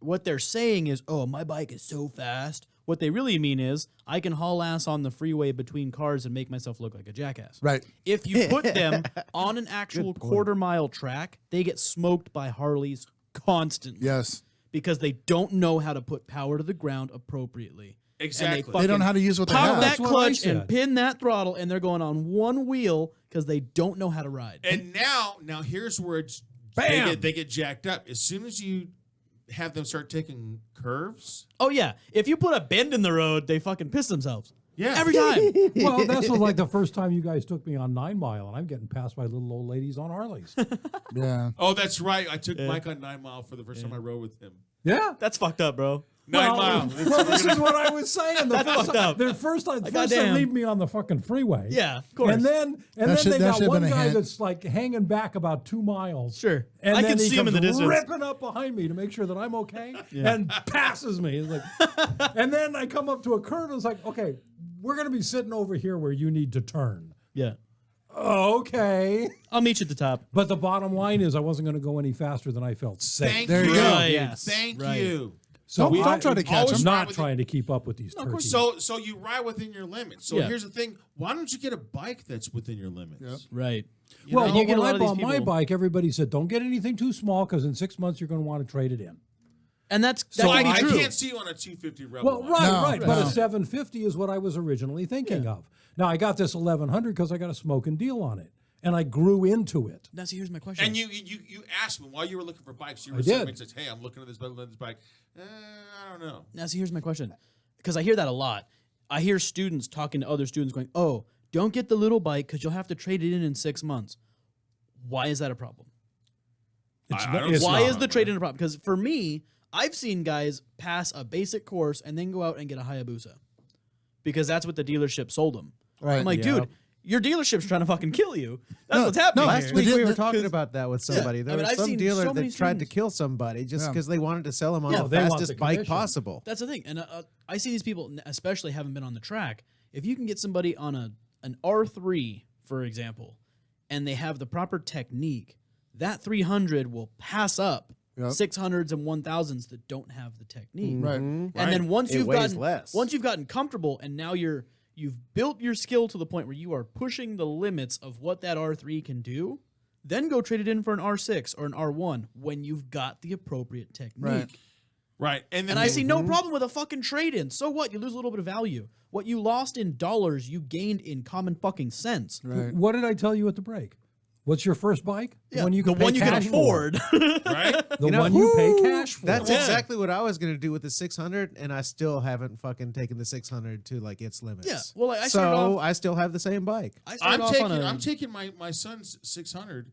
what they're saying is, "Oh, my bike is so fast." What they really mean is, I can haul ass on the freeway between cars and make myself look like a jackass. Right. If you put them on an actual Good point. quarter-mile track, they get smoked by Harleys constantly Yes. because they don't know how to put power to the ground appropriately. Exactly. They don't know how to use what they pop have. that That's what I clutch said. and pin that throttle, and they're going on one wheel because they don't know how to ride. And now here's where they get jacked up. As soon as you have them start taking curves. Oh yeah, if you put a bend in the road, they fucking piss themselves. Yeah. Every time. Well, that's like the first time you guys took me on 9 Mile, and I'm getting passed by little old ladies on Harleys. Yeah. Oh, that's right. I took Mike on 9 Mile for the first time I rode with him. Yeah. That's fucked up, bro. 9 Mile. Well, this is what I was saying. That's fucked up. The first they goddamn. leave me on the fucking freeway. Yeah, of course. And then That they got should've one been a guy hint. that's like hanging back about 2 miles. Sure. And I then can he see him in the comes distance. ripping up behind me to make sure that I'm okay, and passes me. It's like, and then I come up to a curve, and it's like, okay, we're going to be sitting over here where you need to turn. Yeah. Okay. I'll meet you at the top. But the bottom line is I wasn't going to go any faster than I felt safe. Thank There you. you go. Right. Yes. Thank Right. you. So Don't try to catch I'm them. not trying to keep up with these of course turkeys. So you ride within your limits. So Yeah. here's the thing. Why don't you get a bike that's within your limits? Yep. Right. Well, know? but You get a when lot I of these bought my people- bike, everybody said, don't get anything too small because in 6 months you're going to want to trade it in. And that So can be I true. can't see you on a 250 Rebel. Well, bike. right, No, right. no. But a 750 is what I was originally thinking of. Now, I got this 1100 because I got a smoking deal on it. And I grew into it. Now, see, here's my question. And you asked me while you were looking for bikes. You were I saying, did. says, "Hey, I'm looking at this bike. I don't know." Now, see, here's my question. Because I hear that a lot. I hear students talking to other students going, oh, don't get the little bike because you'll have to trade it in 6 months. Why is that a problem? I don't Why know, is the man. trade in a problem? Because for me, I've seen guys pass a basic course and then go out and get a Hayabusa. Because that's what the dealership sold them. Right. I'm like, Yeah. dude, your dealership's trying to fucking kill you. That's what's happening Last here. week we were the- talking about that with somebody. There I mean, was I've some seen dealer so many that tried to students. kill somebody just Yeah. because they wanted to sell him on Yeah, the they want fastest the bike commission. possible. That's the thing. And I see these people, especially haven't been on the track. If you can get somebody on an R3, for example, and they have the proper technique, that 300 will pass up Yep. 600s and 1000s that don't have the technique. Right. And then once It you've weighs gotten less. once you've gotten comfortable and now you've built your skill to the point where you are pushing the limits of what that R3 can do, then go trade it in for an R6 or an R1 when you've got the appropriate technique. Right. Right. And then And I see no problem with a fucking trade-in. So what? You lose a little bit of value. What you lost in dollars, you gained in common fucking cents. Right. What did I tell you at the break? What's your first bike? The one you can the one pay you can cash afford. right. For. The one you pay cash for. That's Yeah. exactly what I was going to do with the 600, and I still haven't fucking taken the 600 to like its limits. Yeah, well, I started so off- I still have the same bike. I started off on a, I'm taking my son's 600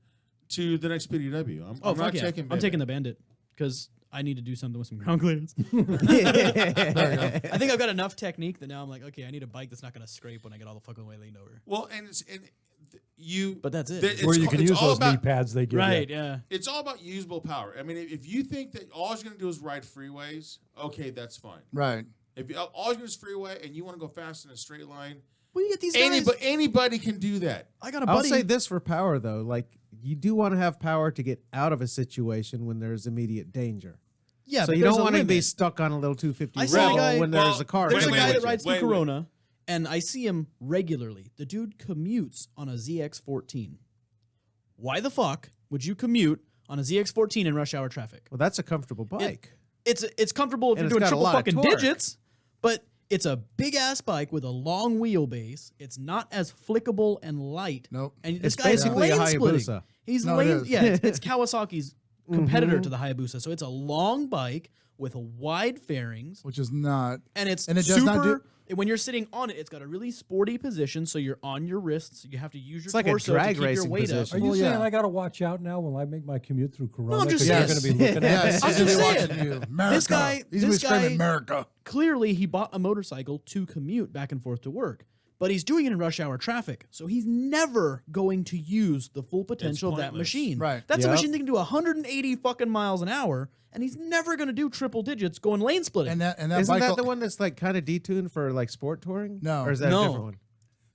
to the next PDW. I'm fuck not yeah. taking. I'm Bandit. taking the Bandit because I need to do something with some ground clearance. I think I've got enough technique that now I'm like, okay, I need a bike that's not going to scrape when I get all the fucking way leaned over. Well, you. But that's it. where you can it's use all those knee about, pads they give Right, you. yeah. It's all about usable power. I mean, if you think that all you're going to do is ride freeways, okay, that's fine. Right. If you, all you're going to do is freeway and you want to go fast in a straight line, Well, you get these guys. anybody can do that. I got a I'll buddy. say this for power though, like you do want to have power to get out of a situation when there's immediate danger. yeah, so but you there's don't a want to be limit. stuck on a little 250 I saw a Rebel guy- when there's a car. There's a Wait, guy wait, that wait, rides wait, through wait. Corona, and I see him regularly. The dude commutes on a ZX14. Why the fuck would you commute on a ZX14 in rush hour traffic? Well, that's a comfortable bike. It's comfortable if And you're it's doing got a triple lot of fucking torque. digits, but it's a big ass bike with a long wheelbase. It's not as flickable and light. Nope. And this It's guy's basically a lane splitting. Hayabusa. He's No, it lane. is. Yeah, it's Kawasaki's competitor to the Hayabusa. So it's a long bike with a wide fairings, Which is not. and it's And it does super. not do- When you're sitting on it, it's got a really sporty position, so you're on your wrists. You have to use your It's like a torso drag to keep your racing weight position. Are up. you Well, saying yeah. I got to watch out now when I make my commute through Corona? I'm just 'Cause saying. they're going to be looking at Yes. me? He's I'm going to just be saying. watching you. America. This guy- He's going to be this screaming guy- America. Clearly, he bought a motorcycle to commute back and forth to work, but he's doing it in rush hour traffic, so he's never going to use the full potential of that pointless. machine. Right. That's a Yep. machine that can do 180 fucking miles an hour, and he's never going to do triple digits going lane splitting. And that Isn't bike. that the one that's like kind of detuned for like sport touring? No. Or is that No. a different one?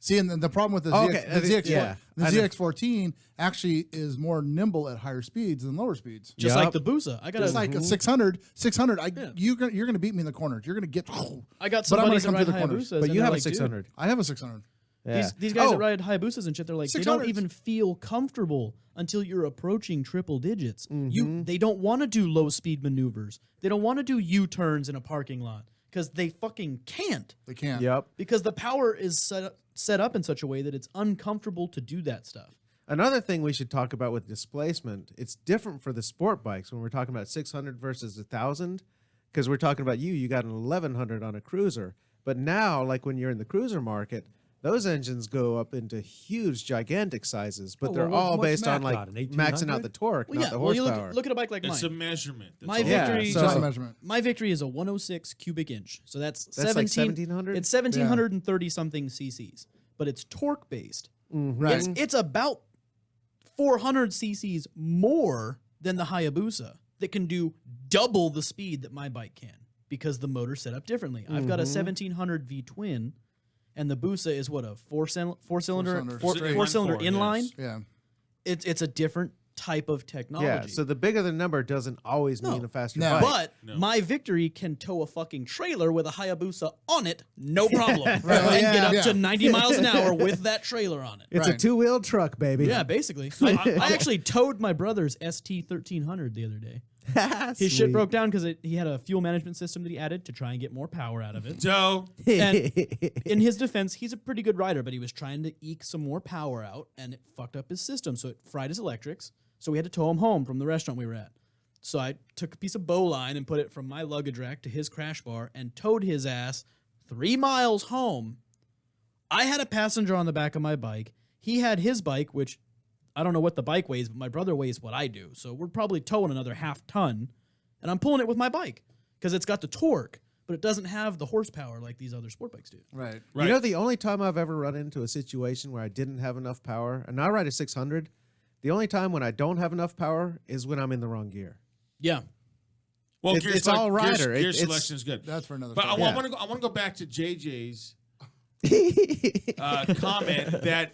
See, and the problem with the, Oh, ZX, okay. the ZX, Yeah. the I know. ZX14 actually is more nimble at higher speeds than lower speeds. Just Yep. like the Busa. I got It's like a 600. 600. Yeah. You're going to beat me in the corner. You're going to get. I got But I'm some gonna buddies that come ride through the corners. Hayabusas. But and you they're have like, a 600. I have a 600. Yeah. These guys Oh. that ride Hayabusas and shit, they're like, they 600s. don't even feel comfortable until you're approaching triple digits. Mm-hmm. They don't want to do low speed maneuvers. They don't want to do U-turns in a parking lot. because they fucking can't. They can't. Yep. Because the power is set up in such a way that it's uncomfortable to do that stuff. Another thing we should talk about with displacement, it's different for the sport bikes when we're talking about 600 versus 1,000, because we're talking about you got an 1,100 on a cruiser. But now, like when you're in the cruiser market, those engines go up into huge, gigantic sizes, but Oh, they're well, all what's based on Matt like got, an maxing out 1800? the torque, Well, not yeah. the Well, you horsepower. look at a bike like It's a mine. measurement. That's My all. victory. Yeah, Just a so- measurement. My victory is a 106 cubic inch. So that's like 17. 1700? It's 1730 something cc's, but it's torque based. Right. It's about 400 cc's more than the Hayabusa that can do double the speed that my bike can because the motor's set up differently. I've got a 1700 V twin, and the Busa is what, a four-cylinder Inline-four, inline. yes. Yeah. It's a different type of technology. Yeah, so the bigger the number doesn't always mean a faster No. bike. But No. my victory can tow a fucking trailer with a Hayabusa on it, no problem. And yeah, get up yeah. to 90 miles an hour with that trailer on it. it's a Right. two-wheel truck, baby. Yeah, basically. I actually towed my brother's ST1300 the other day. His shit Sweet. broke down because he had a fuel management system that he added to try and get more power out of it. So And in his defense, he's a pretty good rider, but he was trying to eke some more power out, and it fucked up his system. So it fried his electrics. So we had to tow him home from the restaurant we were at. So I took a piece of bowline and put it from my luggage rack to his crash bar and towed his ass 3 miles home. I had a passenger on the back of my bike. He had his bike, which I don't know what the bike weighs, but my brother weighs what I do. So we're probably towing another half ton, and I'm pulling it with my bike because it's got the torque, but it doesn't have the horsepower like these other sport bikes do. Right. right. You know, the only time I've ever run into a situation where I didn't have enough power, and I ride a 600, the only time when I don't have enough power is when I'm in the wrong gear. Yeah. well, it's all rider. Gear It's- selection is good. That's for another But I story. want to go back to JJ's comment that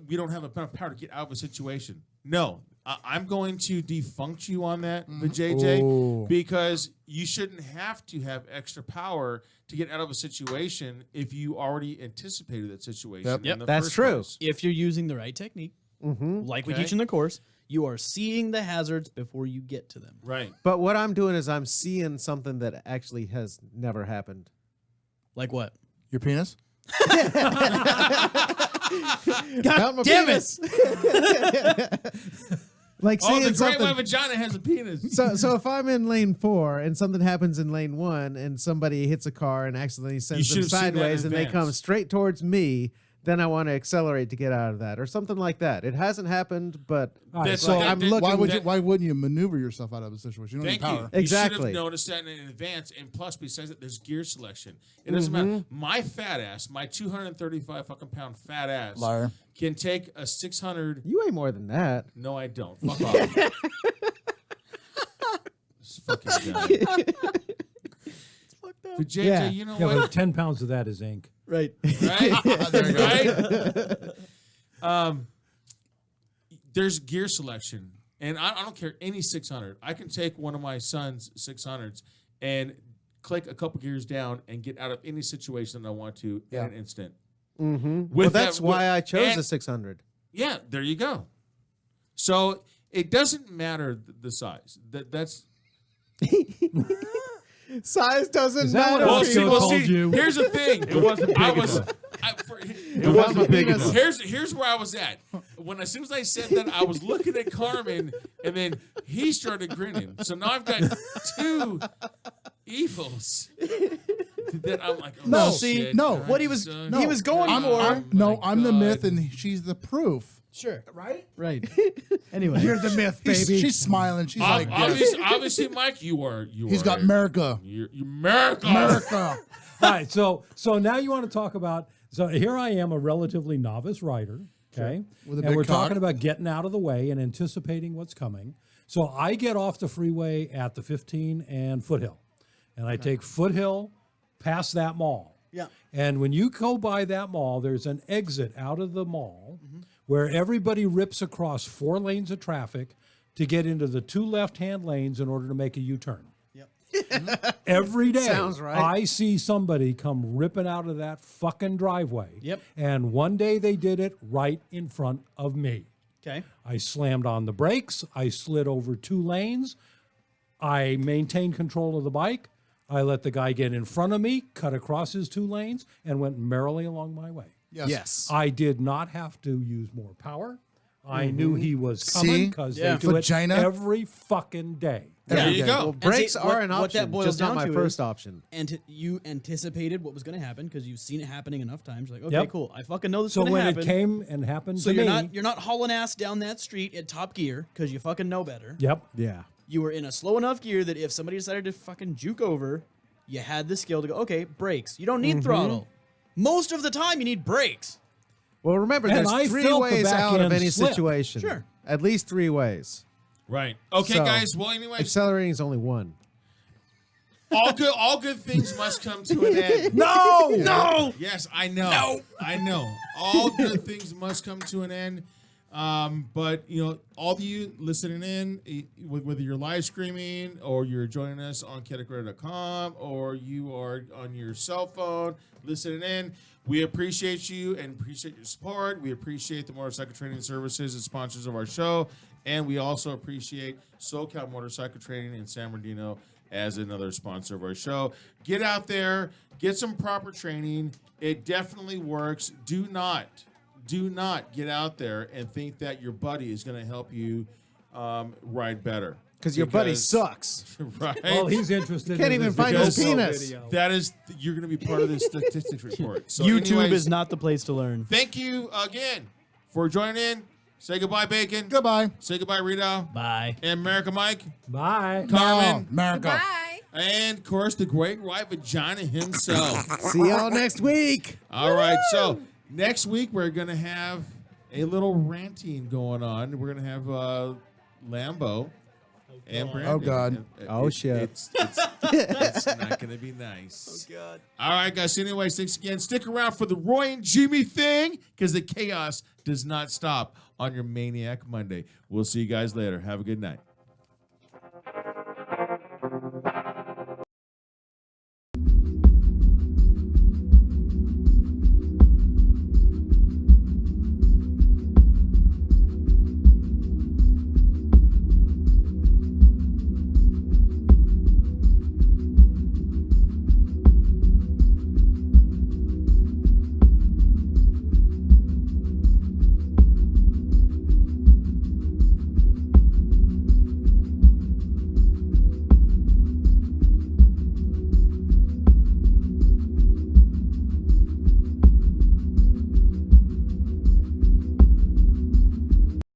we don't have enough power to get out of a situation. No, I'm going to defunct you on that, the JJ, Oh. because you shouldn't have to have extra power to get out of a situation if you already anticipated that situation. Yep. in the That's first true. place. If you're using the right technique, like we Okay. teach in the course, you are seeing the hazards before you get to them. Right. But what I'm doing is I'm seeing something that actually has never happened. Like what? Your penis? Count my damn penis. Like Oh, seeing the great something. white vagina has a penis. So if I'm in lane 4 and something happens in lane 1 and somebody hits a car and accidentally sends them should've seen that in sideways and they come advance. straight towards me, then I want to accelerate to get out of that or something like that. It hasn't happened, but All right, That's so that- I'm that- looking- Why wouldn't you maneuver yourself out of a situation? You don't Thank need you. power. You should Exactly. have noticed that in advance. And plus, besides that, there's gear selection. It doesn't matter. My fat ass, my 235 fucking pound fat ass, Liar. can take a 600. you weigh more than that. No, I don't. Fuck off. This fucking guy. But JJ, Yeah. you know yeah, what? but 10 pounds of that is ink. Right. Right? Right? There's gear selection. And I don't care any 600. I can take one of my son's 600s and click a couple gears down and get out of any situation that I want to in an instant. Mm-hmm. With Well, that- that's why I chose and- the 600. Yeah, there you go. So it doesn't matter the size. That's Size doesn't Is that matter. what well. Oscar See, well, told see, you? here's the thing. It wasn't big I was. enough. It wasn't big enough. Here's where I was at. When as soon as I said that, I was looking at Carmen, and then he started grinning. So now I've got two evils that I'm like, oh, No, shit. no. What he was No. he was going I'm, for. I'm the God. myth, and she's the proof. Sure. Right? Right. Anyway. You're the myth, baby. She's smiling. She's like, yes. Obviously, Mike, you are. He's got America. You're America. America. All right, so now you want to talk about. So here I am, a relatively novice rider. Okay, With a and big we're cock. talking about getting out of the way and anticipating what's coming. So I get off the freeway at the 15 and Foothill, and I take Foothill past that mall. Yeah. And when you go by that mall, there's an exit out of the mall where everybody rips across 4 lanes of traffic to get into the 2 left-hand lanes in order to make a U-turn. Every day, Sounds right. I see somebody come ripping out of that fucking driveway. Yep. And one day they did it right in front of me. Okay. I slammed on the brakes. I slid over 2 lanes. I maintained control of the bike. I let the guy get in front of me, cut across his 2 lanes, and went merrily along my way. Yes. I did not have to use more power. I knew he was coming See? because Yeah. they do Vagina. it every fucking day. There you Well, go. brakes see, are an what that option, boils just not down my to first is- option. And you anticipated what was going to happen because you've seen it happening enough times. You're like, okay, Yep. cool. I fucking know this is So going to when happen. it came and happened so to me, you're not hauling ass down that street at top gear because you fucking know better. yep, Yeah. You were in a slow enough gear that if somebody decided to fucking juke over, you had the skill to go, okay, brakes. You don't need throttle. Most of the time, you need brakes. Well, remember, And there's I 3 felt the ways back out of end any slip. situation. Sure. At least 3 ways. Right. Okay, So, guys. Well, anyway, Accelerating is only 1. all good things must come to an end. no. Yes, I know. No. I know. All good things must come to an end. But all of you listening in, whether you're live streaming or you're joining us on KaoticRadio.com or you are on your cell phone listening in, we appreciate you and appreciate your support. We appreciate the Motorcycle Training Services and sponsors of our show, and we also appreciate SoCal Motorcycle Training in San Bernardino as another sponsor of our show. Get out there, get some proper training. It definitely works. Do not get out there and think that your buddy is going to help you ride better. Because your buddy sucks. Right? Well, he's interested. Can't in even this find his video penis. video. That is, you're going to be part of this statistics report. So YouTube anyways, is not the place to learn. Thank you again for joining in. Say goodbye, Bacon. Goodbye. Say goodbye, Rita. Bye. And America Mike. Bye. Carmen. Oh, America. Bye. And, of course, the great white vagina himself. See y'all next week. All right. So next week, we're going to have a little ranting going on. We're going to have Lambo and Brandon. Oh, God. Oh, shit. It's not going to be nice. Oh, God. All right, guys. So anyways, thanks again. Stick around for the Roy and Jimmy thing because the chaos does not stop on your Maniac Monday. We'll see you guys later. Have a good night.